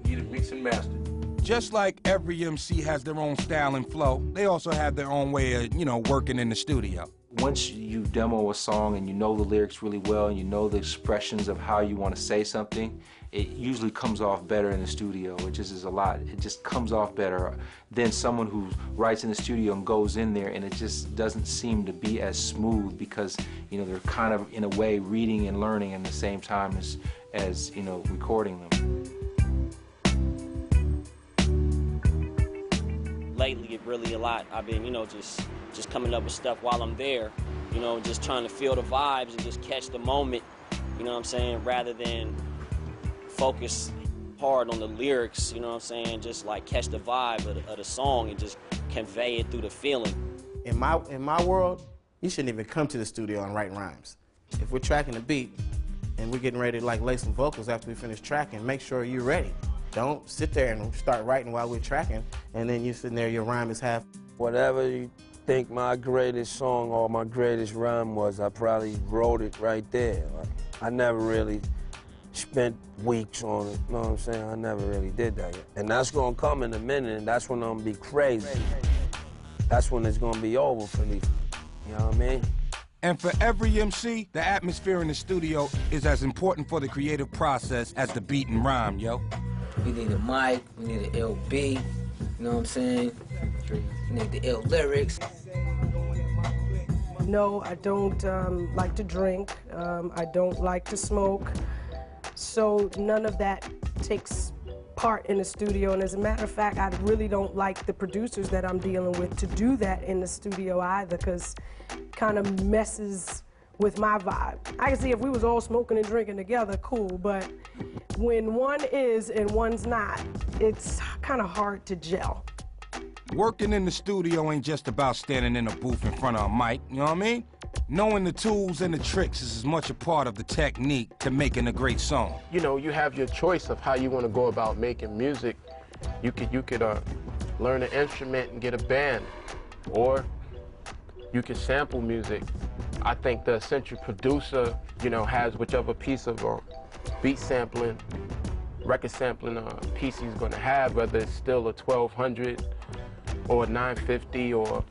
get it mixed and mastered. Just like every MC has their own style and flow, they also have their own way of, you know, working in the studio. once you demo a song and you know the lyrics really well and you know the expressions of how you want to say something, it usually comes off better in the studio. It just is a lot. It just comes off better than someone who writes in the studio and goes in there and it just doesn't seem to be as smooth because, you know, they're kind of, in a way, reading and learning at the same time as you know, recording them. Lately, it really a lot. I've been, you know, just coming up with stuff while I'm there, you know, just trying to feel the vibes and just catch the moment, you know what I'm saying, rather than focus hard on the lyrics, you know what I'm saying, just like catch the vibe of the song and just convey it through the feeling. In my world, you shouldn't even come to the studio and write rhymes. If we're tracking the beat and we're getting ready to like lay some vocals after we finish tracking, make sure you're ready. Don't sit there and start writing while we're tracking and then you're sitting there, your rhyme is half. Whatever you think my greatest song or my greatest rhyme was, I probably wrote it right there. Like, I never really spent weeks on it, you know what I'm saying? I never really did that yet. And that's gonna come in a minute, and that's when I'm gonna be crazy. That's when it's gonna be over for me, you know what I mean? And for every MC, the atmosphere in the studio is as important for the creative process as the beat and rhyme, yo. We need a mic, we need an ill beat, you know what I'm saying? We need the ill lyrics. No, I don't like to drink. I don't like to smoke. So none of that takes part in the studio. And as a matter of fact, I really don't like the producers that I'm dealing with to do that in the studio either, because it kind of messes with my vibe. I can see if we was all smoking and drinking together, cool, but when one is and one's not, it's kind of hard to gel. Working in the studio ain't just about standing in a booth in front of a mic, you know what I mean? Knowing the tools and the tricks is as much a part of the technique to making a great song. You know, you have your choice of how you want to go about making music. You could learn an instrument and get a band, or you can sample music. I think the essential producer, you know, has whichever piece of beat sampling, record sampling piece he's going to have, whether it's still a 1200 or a 950 or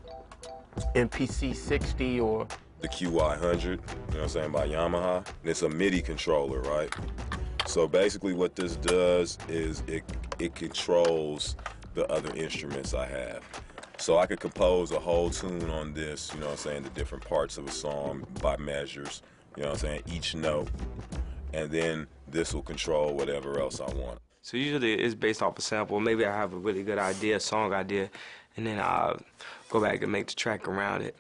MPC 60 or the QY100, you know what I'm saying, by Yamaha. And it's a MIDI controller, right? So basically what this does is it controls the other instruments I have. So I could compose a whole tune on this, you know what I'm saying, the different parts of a song by measures, you know what I'm saying, each note. And then this will control whatever else I want. So usually it's based off a sample. Maybe I have a really good idea, song idea, and then I'll go back and make the track around it.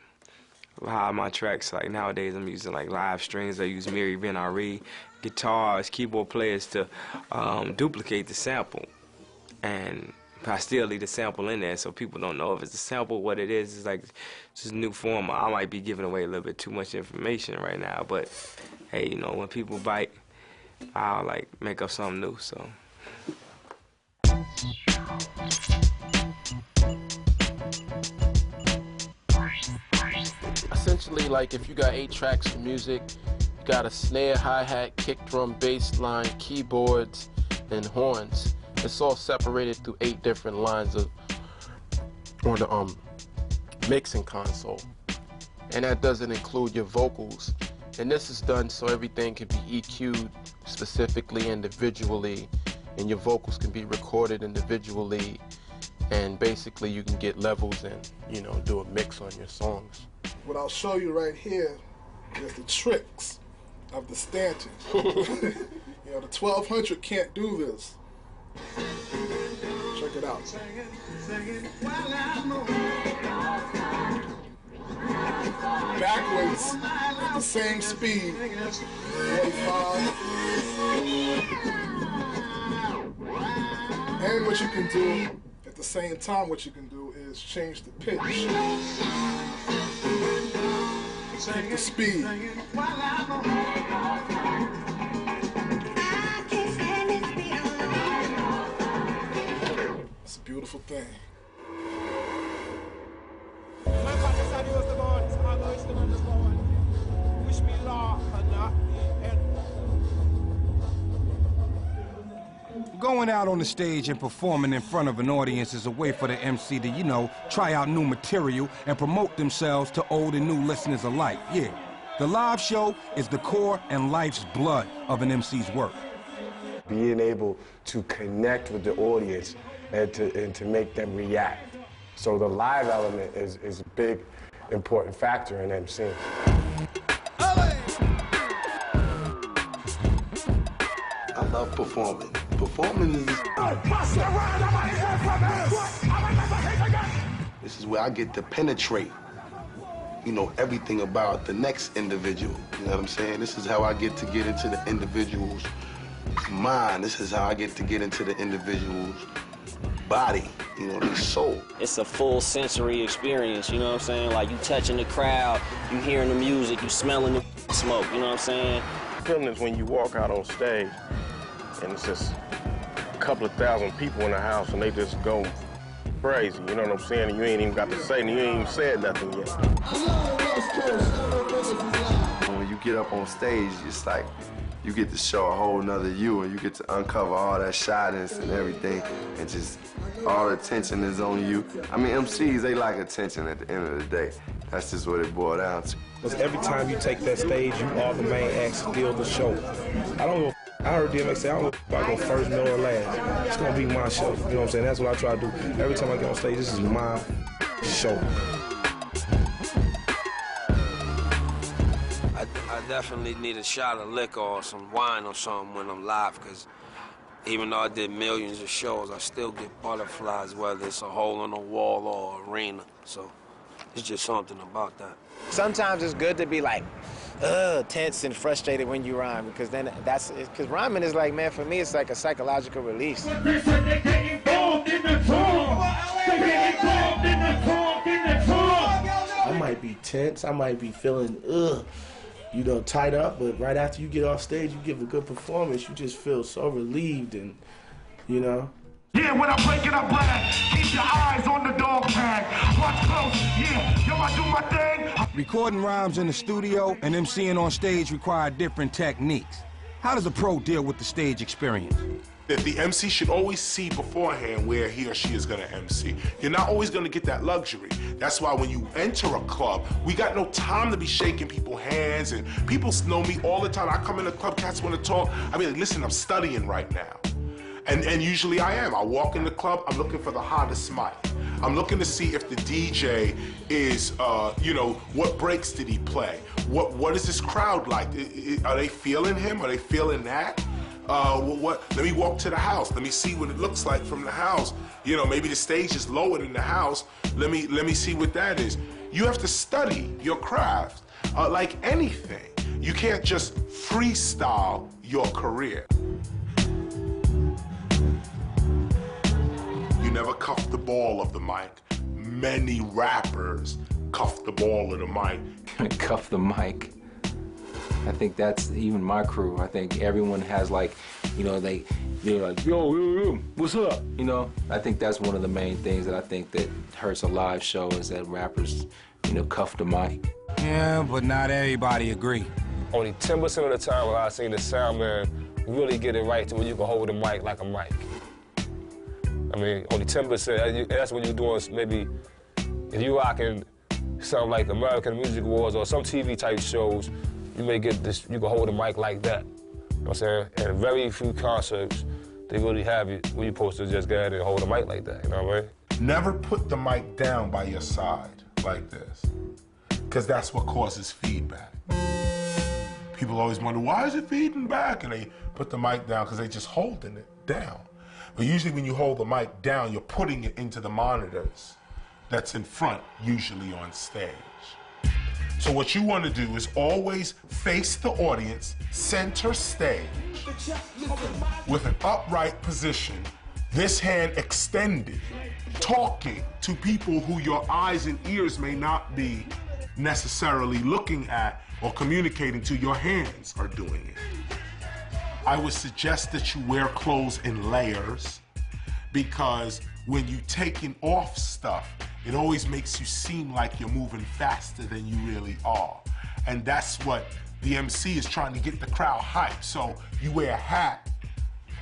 How my tracks, like nowadays I'm using like live strings. I use Miri Ben-Ari, guitars, keyboard players to duplicate the sample. And I still leave the sample in there so people don't know if it's a sample, what it is. It's like just a new form. I might be giving away a little bit too much information right now, but hey, you know, when people bite, I'll like make up something new, so. Essentially, like if you got 8 tracks of music, you got a snare, hi-hat, kick drum, bass line, keyboards, and horns. It's all separated through 8 different lines on the mixing console. And that doesn't include your vocals. And this is done so everything can be EQ'd specifically, individually, and your vocals can be recorded individually, and basically you can get levels and, you know, do a mix on your songs. What I'll show you right here is the tricks of the Stanton. You know, the 1200 can't do this. Check it out. Backwards at the same speed. 45. And what you can do at the same time, what you can do is change the pitch. Keep the speed. It's a beautiful thing. going out on the stage and performing in front of an audience is a way for the MC to, you know, try out new material and promote themselves to old and new listeners alike, yeah. The live show is the core and life's blood of an MC's work. Being able to connect with the audience and to make them react. So the live element is a big, important factor in MCing. I love performing. Performing is... This is where I get to penetrate, you know, everything about the next individual. You know what I'm saying? This is how I get to get into the individual's mind. This is how I get to get into the individual's body, you know, his soul. It's a full sensory experience, you know what I'm saying? Like, you touching the crowd, you hearing the music, you smelling the smoke, you know what I'm saying? Feeling is when you walk out on stage and it's just a couple of thousand people in the house and they just go crazy, you know what I'm saying? And you ain't even got to say, and you ain't even said nothing yet. When you get up on stage, it's like you get to show a whole nother you, and you get to uncover all that shyness and everything, and just all the attention is on you. I mean, MCs, they like attention at the end of the day. That's just what it boils down to. Because every time you take that stage, you are the main act, steal the show. I don't know. I heard DMX say, I don't know if I go first, middle, or last. It's gonna be my show. You know what I'm saying? That's what I try to do. Every time I get on stage, this is my show. I definitely need a shot of liquor or some wine or something when I'm live, because even though I did millions of shows, I still get butterflies, whether it's a hole in a wall or arena. So it's just something about that. Sometimes it's good to be like, tense and frustrated when you rhyme, because then because rhyming is like, man, for me, it's like a psychological release. I might be tense, I might be feeling, you know, tied up, but right after you get off stage, you give a good performance, you just feel so relieved and, you know. Yeah, when I break it up, black, keep your eyes on the dog tag. Watch close, yeah, yo, I do my thing. Recording rhymes in the studio and MCing on stage require different techniques. How does a pro deal with the stage experience? That the MC should always see beforehand where he or she is gonna MC. You're not always gonna get that luxury. That's why when you enter a club, we got no time to be shaking people's hands, and people know me all the time. I come in the club, cats wanna talk. I mean, listen, I'm studying right now. And usually I am. I walk in the club, I'm looking for the hottest mic. I'm looking to see if the DJ is, you know, what breaks did he play? What is this crowd like? Are they feeling him? Are they feeling that? Let me walk to the house. Let me see what it looks like from the house. You know, maybe the stage is lower than the house. Let me see what that is. You have to study your craft like anything. You can't just freestyle your career. You never cuff the ball of the mic. Many rappers cuff the ball of the mic. Cuff the mic. I think that's even my crew. I think everyone has, like, you know, they're like, yo, what's up? You know, I think that's one of the main things that I think that hurts a live show is that rappers, you know, cuff the mic. Yeah, but not everybody agree. Only 10% of the time when I seen the sound man really get it right to where you can hold the mic like a mic. I mean, only 10%, that's when you're doing maybe, if you rocking something like American Music Awards or some TV type shows, you may get this, you can hold the mic like that. You know what I'm saying? And very few concerts, they really have it where you're supposed to just go ahead and hold the mic like that, you know what I mean? Never put the mic down by your side like this, because that's what causes feedback. People always wonder, why is it feeding back? And they put the mic down because they're just holding it down. But usually when you hold the mic down, you're putting it into the monitors that's in front, usually on stage. So what you want to do is always face the audience, center stage, with an upright position, this hand extended, talking to people who your eyes and ears may not be necessarily looking at or communicating to. Your hands are doing it. I would suggest that you wear clothes in layers, because when you're taking off stuff, it always makes you seem like you're moving faster than you really are. And that's what the MC is trying to get the crowd hyped. So you wear a hat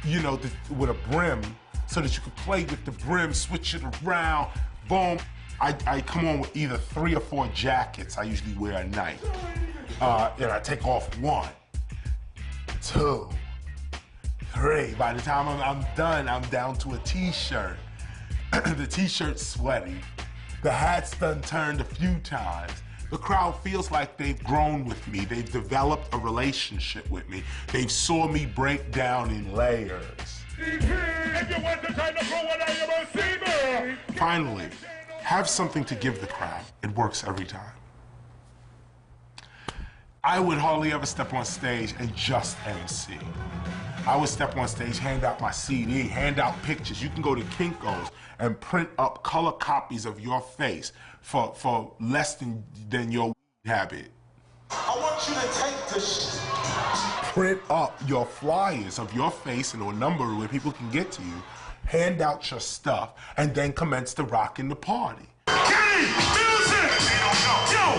you know, with a brim, so that you could play with the brim, switch it around, boom. I come on with either 3 or 4 jackets I usually wear at night. And I take off 1, 2, 3. By the time I'm done, I'm down to a t-shirt. The t-shirt's sweaty. The hat's done turned a few times. The crowd feels like they've grown with me. They've developed a relationship with me. They've saw me break down in layers. Finally, have something to give the crowd. It works every time. I would hardly ever step on stage and just MC. I would step on stage, hand out my CD, hand out pictures. You can go to Kinko's and print up color copies of your face for less than your habit. I want you to take this. Print up your flyers of your face and a number where people can get to you, hand out your stuff, and then commence to rock in the party. Kenny, music! Yo,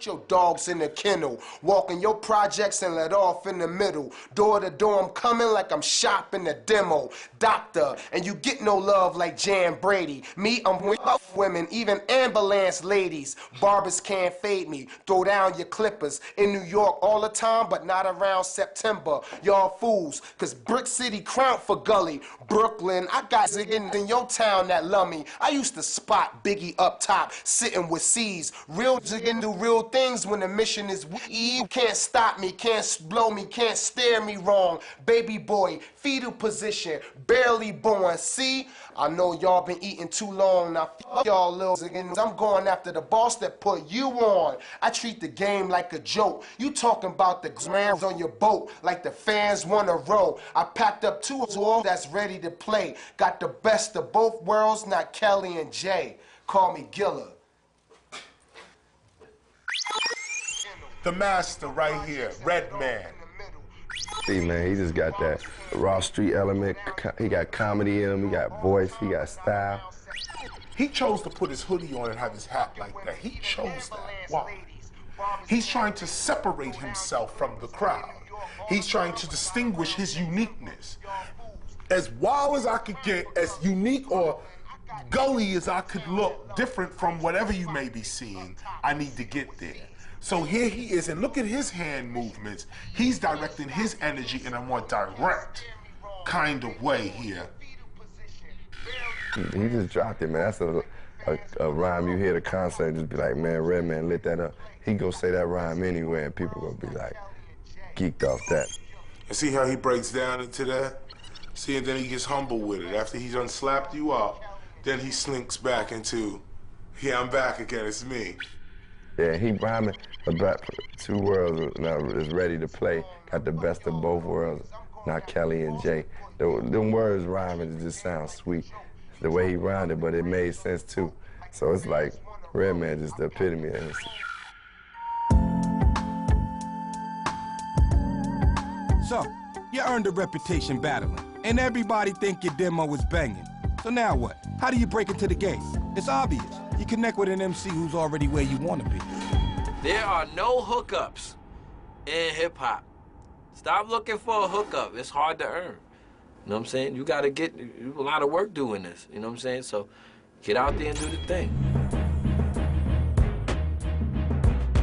your dogs in the kennel, walking your projects and let off in the middle. Door to door, I'm coming like I'm shopping the demo. Doctor, and you get no love like Jan Brady. Me, I'm with women, even ambulance ladies. Barbers can't fade me. Throw down your clippers. In New York all the time, but not around September. Y'all fools, cause Brick City crown for Gully. Brooklyn, I got ziggins in your town that love me. I used to spot Biggie up top, sitting with C's. Real ziggin' do real things when the mission is you can't stop me, can't blow me, can't stare me wrong. Baby boy, fetal position, barely born. See, I know y'all been eating too long. Now fuck y'all little ziggins. I'm going after the boss that put you on. I treat the game like a joke. You talking about the grams on your boat like the fans wanna row. I packed up 2 all that's ready to play. Got the best of both worlds, not Kelly and Jay. Call me Gilla. The master right here, Redman. See, man, he just got that raw street element. He got comedy in him, he got voice, he got style. He chose to put his hoodie on and have his hat like that. He chose that. Why? He's trying to separate himself from the crowd. He's trying to distinguish his uniqueness. As wild as I could get, as unique or gully as I could look, different from whatever you may be seeing, I need to get there. So here he is, and look at his hand movements. He's directing his energy in a more direct kind of way here. He just dropped it, man. That's a rhyme you hear at a concert and just be like, man, Redman lit that up. He go say that rhyme anywhere and people gonna be like, geeked off that. And see how he breaks down into that? See, and then he gets humble with it. After he's unslapped you up, then he slinks back into, yeah, I'm back again, it's me. Yeah, he rhyming about 2 worlds now is ready to play. Got the best of both worlds. Not Kelly and Jay. Them words rhyming, it just sounds sweet. The way he rhymed it, but it made sense too. So it's like Redman just the epitome of it. So, you earned a reputation battling, and everybody think your demo is banging. So now what? How do you break into the game? It's obvious. You connect with an MC who's already where you want to be. There are no hookups in hip-hop. Stop looking for a hookup. It's hard to earn. You know what I'm saying? You got to get a lot of work doing this. You know what I'm saying? So get out there and do the thing.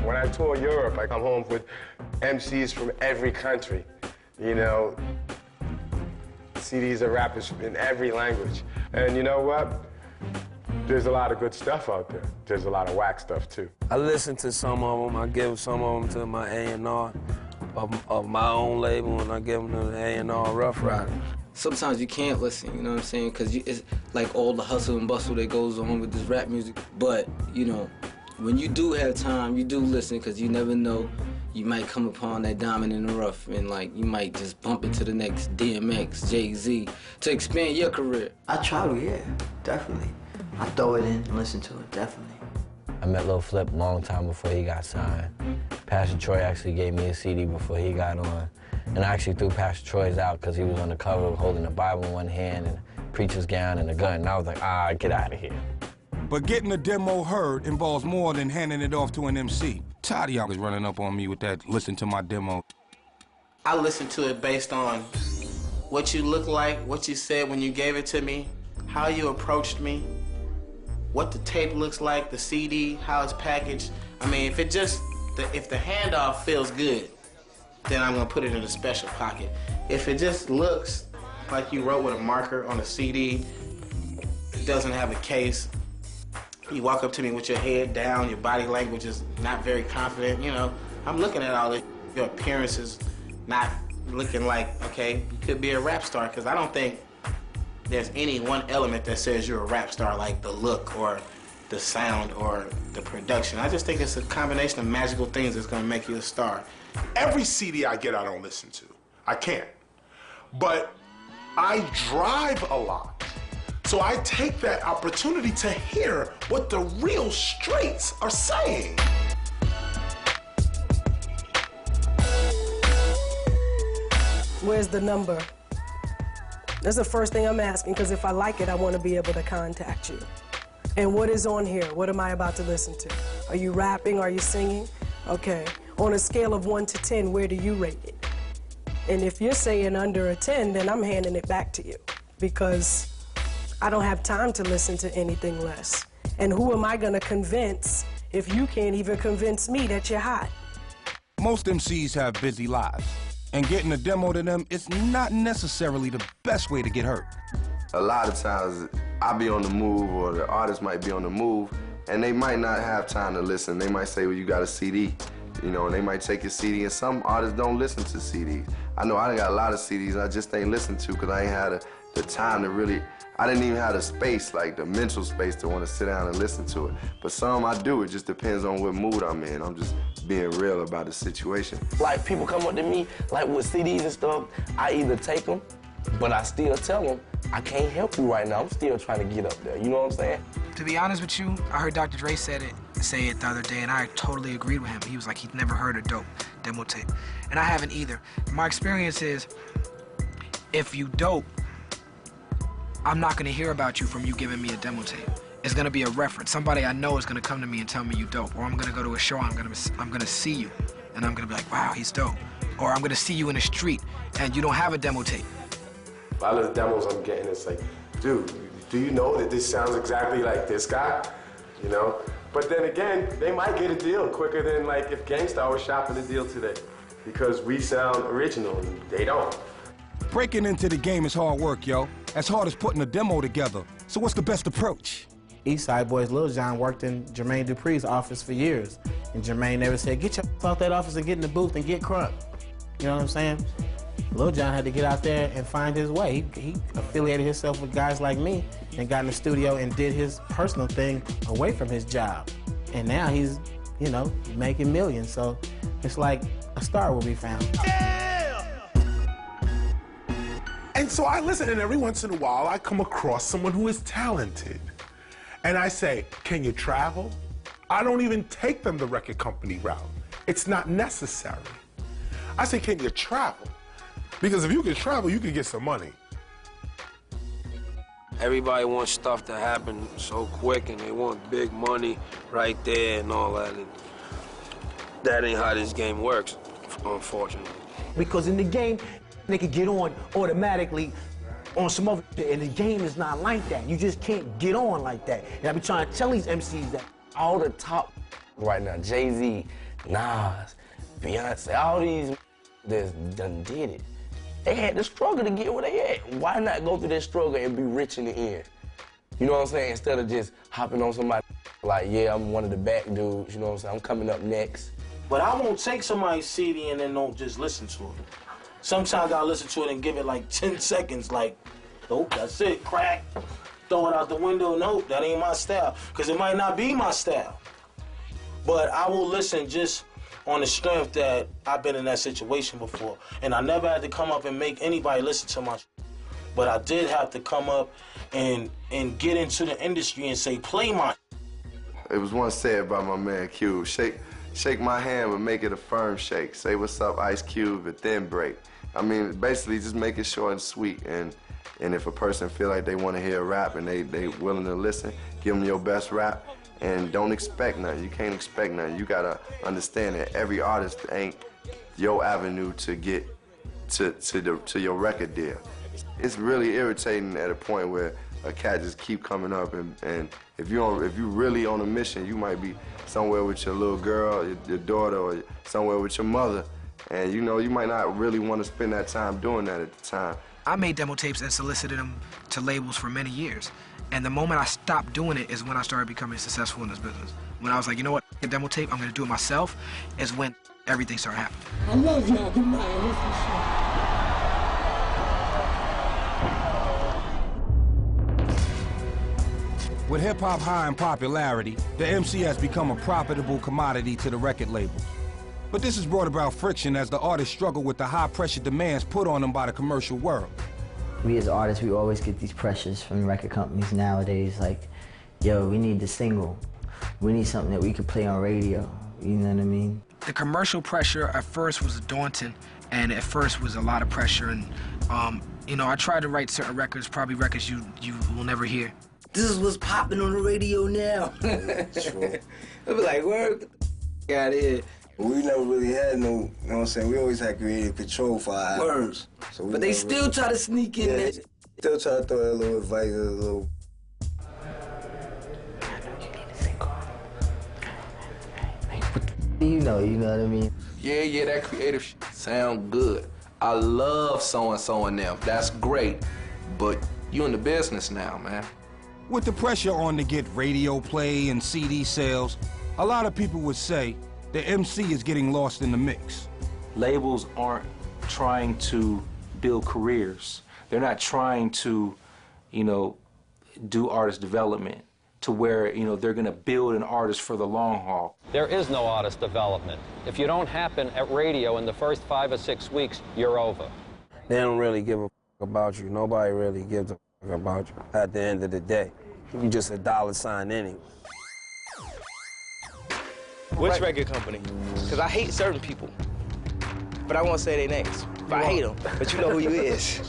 When I tour Europe, I come home with MCs from every country. You know, CDs of rappers in every language. And you know what? There's a lot of good stuff out there. There's a lot of whack stuff, too. I listen to some of them. I give some of them to my A&R of my own label, and I give them to the A&R Rough Riders. Sometimes you can't listen, you know what I'm saying? Because it's like all the hustle and bustle that goes on with this rap music. But, you know, when you do have time, you do listen, because you never know. You might come upon that diamond in the rough, and like you might just bump into the next DMX, Jay-Z to expand your career. I travel, yeah, definitely. I throw it in and listen to it, definitely. I met Lil Flip a long time before he got signed. Pastor Troy actually gave me a CD before he got on. And I actually threw Pastor Troy's out because he was on the cover holding the Bible in one hand and a preacher's gown and a gun. And I was like, get out of here. But getting a demo heard involves more than handing it off to an MC. Tired of y'all is running up on me with that, listen to my demo. I listen to it based on what you look like, what you said when you gave it to me, how you approached me, what the tape looks like, the CD, how it's packaged. I mean, if the handoff feels good, then I'm gonna put it in a special pocket. If it just looks like you wrote with a marker on a CD, it doesn't have a case, you walk up to me with your head down, your body language is not very confident, you know, I'm looking at all this, your appearance is not looking like, okay, you could be a rap star, because I don't think there's any one element that says you're a rap star, like the look or the sound or the production. I just think it's a combination of magical things that's gonna make you a star. Every CD I get, I don't listen to. I can't. But I drive a lot. So I take that opportunity to hear what the real streets are saying. Where's the number? That's the first thing I'm asking, because if I like it, I want to be able to contact you. And what is on here? What am I about to listen to? Are you rapping? Are you singing? Okay. On a scale of 1 to 10, where do you rate it? And if you're saying under a 10, then I'm handing it back to you, because I don't have time to listen to anything less. And who am I gonna convince if you can't even convince me that you're hot? Most MCs have busy lives, and getting a demo to them is not necessarily the best way to get heard. A lot of times, I'll be on the move, or the artist might be on the move, and they might not have time to listen. They might say, well, you got a CD, you know, and they might take your CD, and some artists don't listen to CDs. I know I done got a lot of CDs I just ain't listened to because I ain't had the time to really, I didn't even have the space, like the mental space to want to sit down and listen to it. But some I do, it just depends on what mood I'm in. I'm just being real about the situation. Like, people come up to me, like with CDs and stuff, I either take them, but I still tell them, I can't help you right now. I'm still trying to get up there, you know what I'm saying? To be honest with you, I heard Dr. Dre say it the other day, and I totally agreed with him. He was like, he'd never heard a dope demo tape. And I haven't either. My experience is, if you dope, I'm not gonna hear about you from you giving me a demo tape. It's gonna be a reference. Somebody I know is gonna come to me and tell me you dope. Or I'm gonna go to a show, I'm gonna see you, and I'm gonna be like, wow, he's dope. Or I'm gonna see you in the street, and you don't have a demo tape. A lot of the demos I'm getting, it's like, dude, do you know that this sounds exactly like this guy? You know? But then again, they might get a deal quicker than like if Gang Starr was shopping a deal today, because we sound original and they don't. Breaking into the game is hard work, yo. As hard as putting a demo together. So what's the best approach? Eastside Boys Lil Jon worked in Jermaine Dupri's office for years. And Jermaine never said, get your out that office and get in the booth and get crunk. You know what I'm saying? Lil Jon had to get out there and find his way. He affiliated himself with guys like me and got in the studio and did his personal thing away from his job. And now he's, you know, making millions. So it's like a star will be found. And so I listen, and every once in a while, I come across someone who is talented. And I say, can you travel? I don't even take them the record company route. It's not necessary. I say, can you travel? Because if you can travel, you can get some money. Everybody wants stuff to happen so quick, and they want big money right there and all that. And that ain't how this game works, unfortunately. Because in the game, they could get on automatically on some other shit, and the game is not like that. You just can't get on like that. And I be trying to tell these MCs that. All the top right now, Jay-Z, Nas, Beyonce, all these that done did it. They had to struggle to get where they at. Why not go through that struggle and be rich in the end? You know what I'm saying? Instead of just hopping on somebody like, yeah, I'm one of the back dudes, you know what I'm saying? I'm coming up next. But I won't take somebody's CD and then don't just listen to it. Sometimes I'll listen to it and give it like 10 seconds, like, nope, that's it, crack. Throw it out the window, nope, that ain't my style. Because it might not be my style. But I will listen just on the strength that I've been in that situation before. And I never had to come up and make anybody listen to my shit. But I did have to come up and get into the industry and say, play my. It was once said by my man Q, shake my hand, but make it a firm shake. Say what's up, Ice Cube, but then break. I mean, basically just make it short and sweet. And if a person feel like they want to hear rap and they willing to listen, give them your best rap. And don't expect nothing. You can't expect nothing. You gotta understand that every artist ain't your avenue to get to your record deal. It's really irritating at a point where a cat just keep coming up, and if you really on a mission, you might be somewhere with your little girl, your daughter, or somewhere with your mother, and you know you might not really want to spend that time doing that at the time. I made demo tapes and solicited them to labels for many years. And the moment I stopped doing it is when I started becoming successful in this business. When I was like, you know what, a demo tape, I'm gonna do it myself, is when everything started happening. I love y'all. Goodbye. With hip-hop high in popularity, the MC has become a profitable commodity to the record labels. But this has brought about friction as the artists struggle with the high-pressure demands put on them by the commercial world. We as artists, we always get these pressures from record companies nowadays, like, yo, we need the single. We need something that we could play on radio, you know what I mean? The commercial pressure at first was daunting, and at first was a lot of pressure, and, you know, I tried to write certain records, probably records you will never hear. This is what's popping on the radio now. True. I'll be like, word, get out of here. We never really had no, you know what I'm saying? We always had creative control for our words. So but they still really, try to sneak in there. Still try to throw a little advice, a little. You know what I mean? Yeah, that creative shit sound good. I love so-and-so and them. That's great. But you in the business now, man. With the pressure on to get radio play and CD sales, a lot of people would say the MC is getting lost in the mix. Labels aren't trying to build careers. They're not trying to, you know, do artist development to where, you know, they're gonna build an artist for the long haul. There is no artist development. If you don't happen at radio in the first 5 or 6 weeks, you're over. They don't really give a about you. Nobody really gives a about you at the end of the day. You just a $sign anyway. Which record company? Because I hate certain people, but I won't say their names. But I hate them, but you know who you is.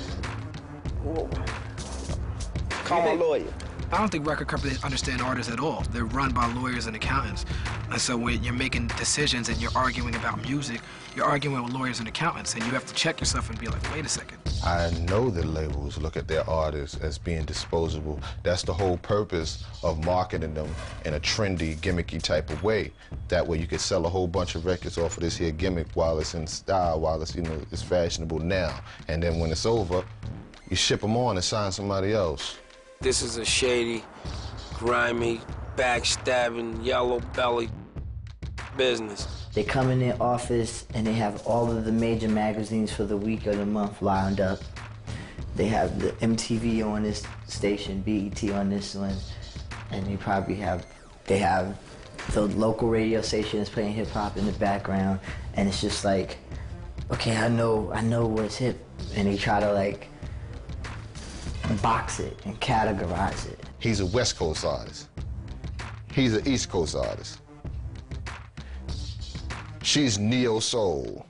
Call my lawyer. I don't think record companies understand artists at all. They're run by lawyers and accountants. And so when you're making decisions and you're arguing about music, you're arguing with lawyers and accountants, and you have to check yourself and be like, wait a second. I know the labels look at their artists as being disposable. That's the whole purpose of marketing them in a trendy, gimmicky type of way. That way you could sell a whole bunch of records off of this here gimmick while it's in style, while it's, you know, it's fashionable now. And then when it's over, you ship them on and sign somebody else. This is a shady, grimy, backstabbing, yellow belly business. They come in their office and they have all of the major magazines for the week or the month lined up. They have the MTV on this station, BET on this one, and they probably have, the local radio station is playing hip hop in the background, and it's just like, okay, I know what's hip, and they try to like box it and categorize it. He's a West Coast artist. He's an East Coast artist. She's neo-soul.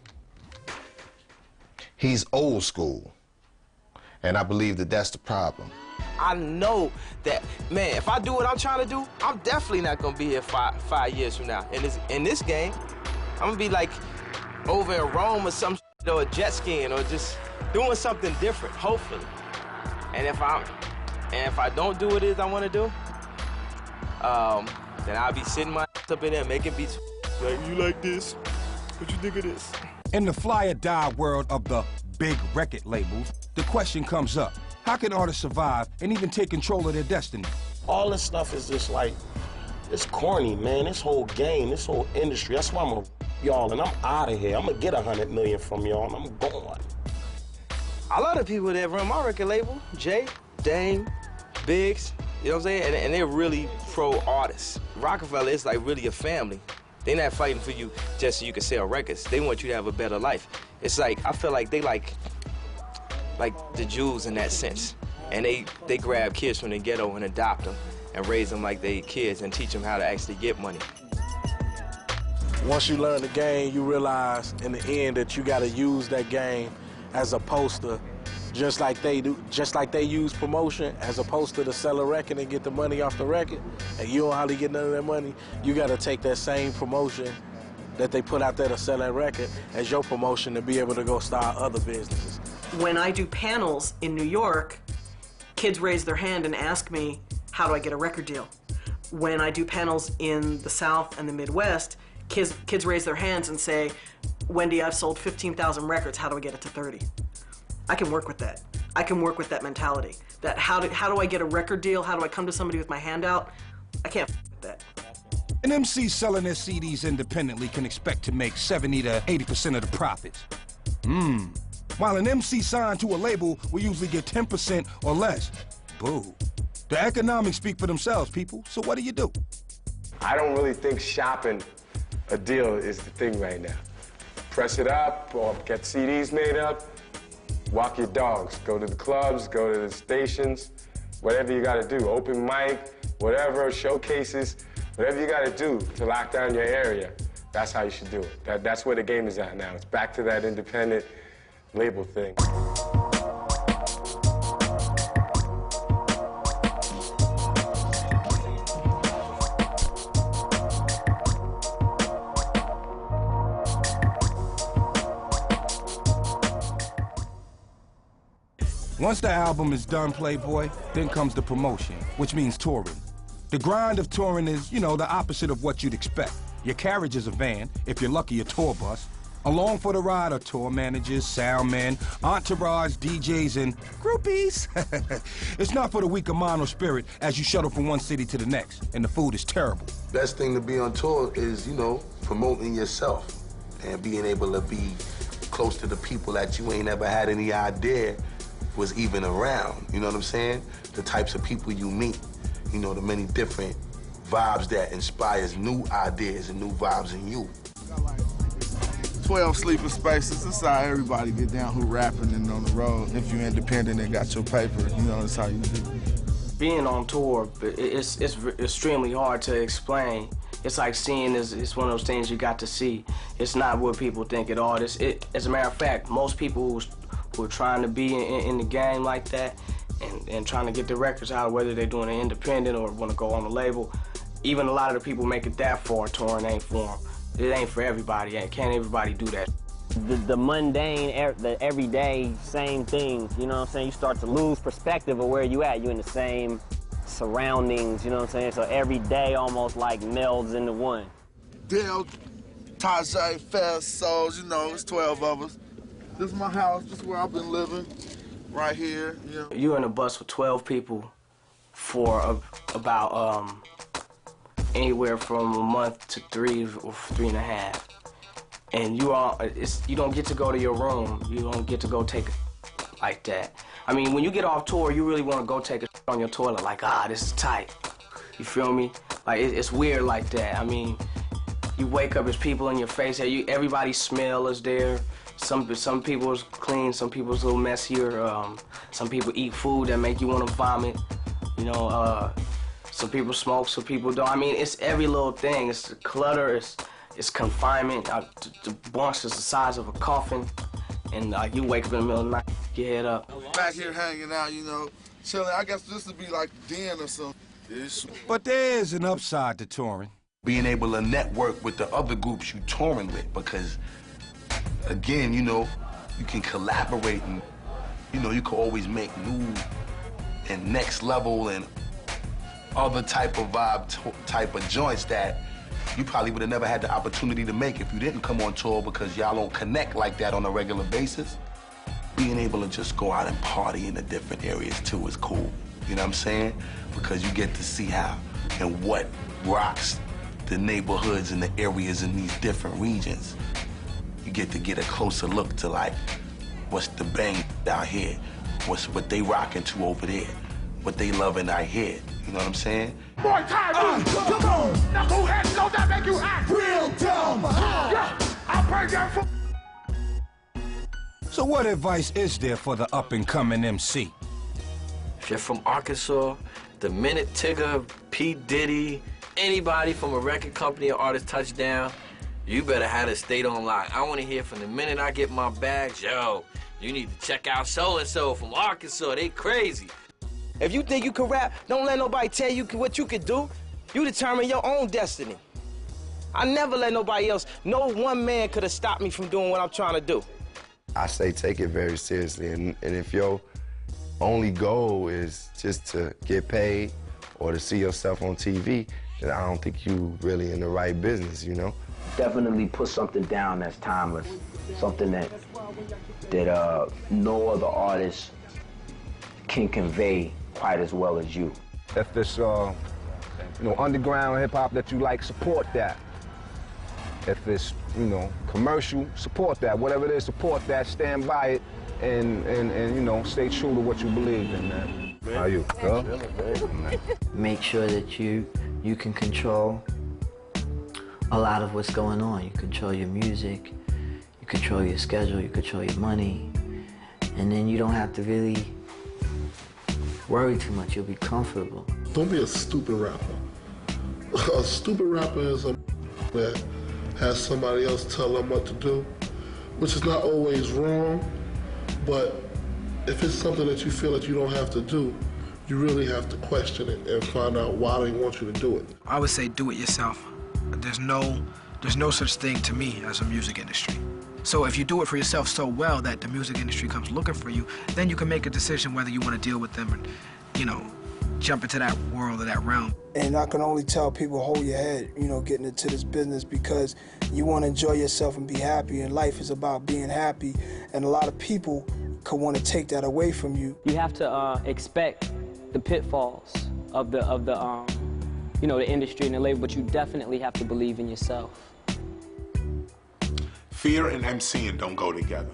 He's old school. And I believe that that's the problem. I know that, man, if I do what I'm trying to do, I'm definitely not gonna be here five years from now. In this game, I'm gonna be like over in Rome or some shit, or jet skiing, or just doing something different, hopefully. And if I don't do what it is I want to do, then I'll be sitting my ass up in there making beats. Like, you like this? What you think of this? In the fly or die world of the big record labels, the question comes up: how can artists survive and even take control of their destiny? All this stuff is just like, it's corny, man. This whole game, this whole industry. That's why I'm y'all, and I'm out of here. I'm gonna get 100 million from y'all, and I'm gone. A lot of people that run my record label, Jay, Dame, Biggs, you know what I'm saying? And they're really pro artists. Rockefeller is like really a family. They're not fighting for you just so you can sell records. They want you to have a better life. It's like, I feel like they like the Jews in that sense. And they grab kids from the ghetto and adopt them and raise them like they kids and teach them how to actually get money. once you learn the game, you realize in the end that you got to use that game as a poster, just like they do, just like they use promotion as a poster to sell a record and get the money off the record, and you don't hardly get none of that money. You got to take that same promotion that they put out there to sell that record as your promotion to be able to go start other businesses. When I do panels in New York, kids raise their hand and ask me, how do I get a record deal? When I do panels in the South and the Midwest, kids raise their hands and say, Wendy, I've sold 15,000 records, how do I get it to 30? I can work with that. I can work with that mentality. That how do I get a record deal? How do I come to somebody with my hand out? I can't with that. An MC selling their CDs independently can expect to make 70 to 80% of the profits. While an MC signed to a label will usually get 10% or less. Boo. The economics speak for themselves, people, so what do? I don't really think shopping a deal is the thing right now. Press it up or get CDs made up, walk your dogs, go to the clubs, go to the stations, whatever you gotta do, open mic, whatever, showcases, whatever you gotta do to lock down your area, that's how you should do it. That's where the game is at now. It's back to that independent label thing. Once the album is done, Playboy, then comes the promotion, which means touring. The grind of touring is, the opposite of what you'd expect. Your carriage is a van, if you're lucky, a tour bus. Along for the ride are tour managers, sound men, entourage, DJs, and groupies. It's not for the weak of mind or spirit as you shuttle from one city to the next, and the food is terrible. Best thing to be on tour is, promoting yourself and being able to be close to the people that you ain't ever had any idea was even around, you know what I'm saying? The types of people you meet, the many different vibes that inspires new ideas and new vibes in you. 12 sleeping spaces, that's how everybody get down who rapping and on the road. If you're independent and got your paper, that's how you do it. Being on tour, it's extremely hard to explain. It's like seeing it's one of those things you got to see. It's not what people think at all. As a matter of fact, most people who are trying to be in the game like that and trying to get the records out, whether they're doing it independent or want to go on the label, even a lot of the people make it that far, touring ain't for them. It ain't for everybody. Can't everybody do that. The mundane, the everyday, same things, you know what I'm saying? You start to lose perspective of where you at. You in the same surroundings, you know what I'm saying? So every day almost like melds into one. Dale, Tajay, Fast Souls, it's 12 of us. This is my house, this is where I've been living, right here, You're in a bus with 12 people for about anywhere from a month to 3 or 3.5. And you don't get to go to your room. You don't get to go take a like that. I mean, when you get off tour, you really want to go take a on your toilet like, this is tight. You feel me? Like, it's weird like that. I mean, you wake up, there's people in your face. Everybody's smell is there. Some people's clean, some people's a little messier. Some people eat food that make you want to vomit. Some people smoke, some people don't. I mean, it's every little thing. It's clutter, it's confinement. The bunks is the size of a coffin. And you wake up in the middle of the night, get your head up. Back here hanging out, chilling. I guess this would be like den or something. But there's an upside to touring. Being able to network with the other groups you touring with, because again, you can collaborate and, you can always make new and next level and other type of vibe, type of joints that you probably would have never had the opportunity to make if you didn't come on tour, because y'all don't connect like that on a regular basis. Being able to just go out and party in the different areas too is cool. You know what I'm saying? Because you get to see how and what rocks the neighborhoods and the areas in these different regions. You get to get a closer look to like, what's the bang out here? What they rocking to over there? What they loving out here? You know what I'm saying? Boy, time come on! Knucklehead, don't that make you act real dumb? Yeah, I'll break that for... So what advice is there for the up-and-coming MC? If you're from Arkansas, the minute Tigger, P. Diddy, anybody from a record company or artist touchdown, You better have the state on lock. I want to hear from the minute I get my bags, yo, you need to check out so-and-so from Arkansas. They crazy. If you think you can rap, don't let nobody tell you what you can do. You determine your own destiny. I never let nobody else. No one man could have stopped me from doing what I'm trying to do. I say take it very seriously, and if your only goal is just to get paid or to see yourself on TV, then I don't think you really in the right business, you know? Definitely put something down that's timeless, something that no other artist can convey quite as well as you. If it's underground hip hop that you like, support that. If it's commercial, support that. Whatever it is, support that. Stand by it, and stay true to what you believe in, man. How you? Good? Make sure that you can control a lot of what's going on. You control your music, you control your schedule, you control your money, and then you don't have to really worry too much. You'll be comfortable. Don't be a stupid rapper. A stupid rapper is a that has somebody else tell them what to do, which is not always wrong, but if it's something that you feel that you don't have to do, you really have to question it and find out why they want you to do it. I would say do it yourself. There's no such thing to me as a music industry. So if you do it for yourself so well that the music industry comes looking for you, then you can make a decision whether you want to deal with them and, jump into that world or that realm. And I can only tell people, hold your head, getting into this business, because you want to enjoy yourself and be happy, and life is about being happy, and a lot of people could want to take that away from you. You have to expect the pitfalls of the industry and the label, but you definitely have to believe in yourself. Fear and MCing don't go together.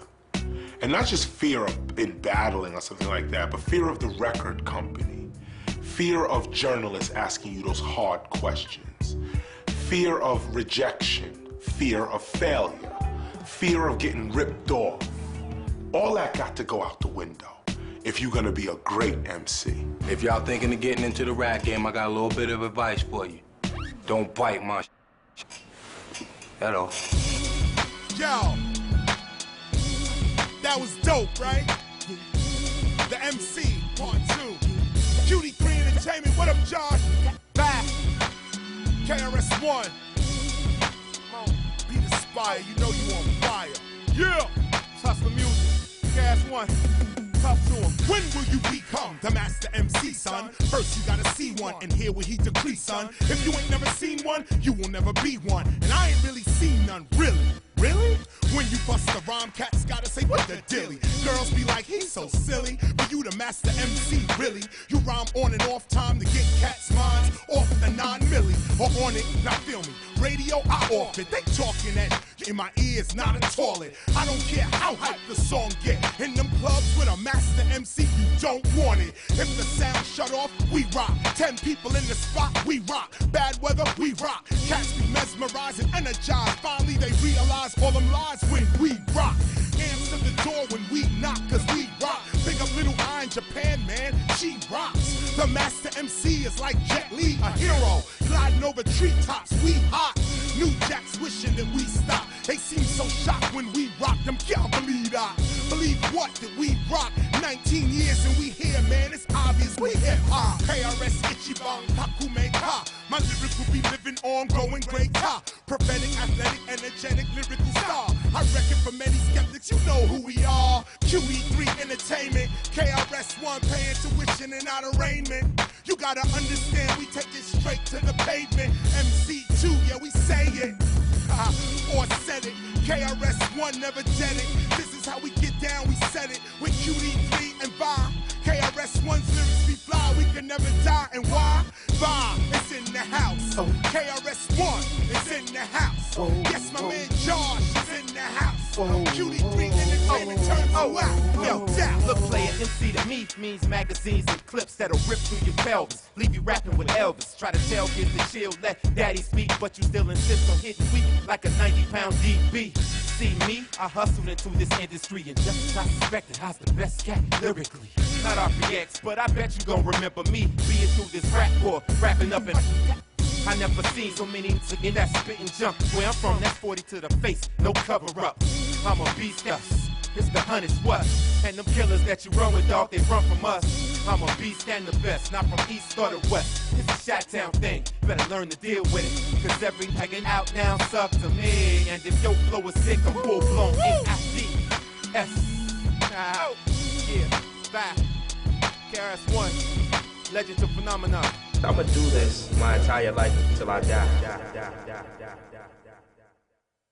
And not just fear of in battling or something like that, but fear of the record company. Fear of journalists asking you those hard questions. Fear of rejection. Fear of failure. Fear of getting ripped off. All that got to go out the window if you're gonna be a great MC. If y'all thinking of getting into the rap game, I got a little bit of advice for you. Don't bite my Hello. Yo, that was dope, right? The MC, part 2. QD3 Entertainment, what up, Josh? Back. KRS-One. Come on, be the spire, you know you on fire. Yeah! Hustler music, KRS-One. Talk to him. When will you become the master MC, son? First you gotta see one and hear what he decrees, son. If you ain't never seen one, you will never be one. And I ain't really seen none, really. Really? When you bust the rhyme, cats gotta say what the dilly. Girls be like, he's so silly, but you the master MC, really. You rhyme on and off time to get cats' minds off the 9-milli. Or on it, now feel me. Radio, I off it. They talking at in my ears, not a toilet. I don't care how hype the song get. In them clubs with a master MC, you don't want it. If the sound shut off, we rock. 10 people in the spot, we rock. Bad weather, we rock. Cats be mesmerized and energized. Finally, they realize all them lies when we rock. Answer the door when we knock, cause we rock. Pick up Little Eye in Japan, man, she rocks. The master MC is like Jet Li, a hero. Gliding over treetops, we hot. New Jacks wishing that we stop. They seem so shocked when we rock them. Can't believe that. Believe what? That we rock 19 years and we here, man. It's obvious we hip hop. KRS Ichiban, Hakume Ka. My lyrical be living on, growing great top. Prophetic, athletic, energetic, lyrical star. I reckon for many skeptics, you know who we are. QD3 Entertainment, KRS-One paying tuition and not arraignment. You gotta understand, we take it straight to the pavement. MC2, yeah, we say it. Or said it. KRS-One never did it. This is how we get down, we said it. With QD3 and Bob. KRS-One's lyrics be fly, we can never die. And why? Bob, it's in the house. KRS-One is in the house. Yes, my man Josh is in the house. QD3 Entertainment turns you out. No doubt. Look, player, MC to me means magazines and clips that'll rip through your pelvis. Leave you rapping with Elvis. Try to tell kids to chill, let daddy speak, but you still insist on hitting weak like a 90-pound DB. See me, I hustled into this industry, and just as I suspected, I was the best cat lyrically. Not RPX, but I bet you gon' remember me being through this rap war, rapping up and I never seen so many in that spit and jump. Where I'm from, that's 40 to the face, no cover up. I'm a beast, it's the hunters what? And them killers that you run with, dog, they run from us. I'm a beast and the best, not from east or the west. It's a Chi-Town thing, better learn to deal with it. Cause every hanging out now sucks to me. And if your flow is sick, I'm full blown AIDS. Yeah, back. KRS-One, legend to phenomenon. I'ma do this my entire life until I die.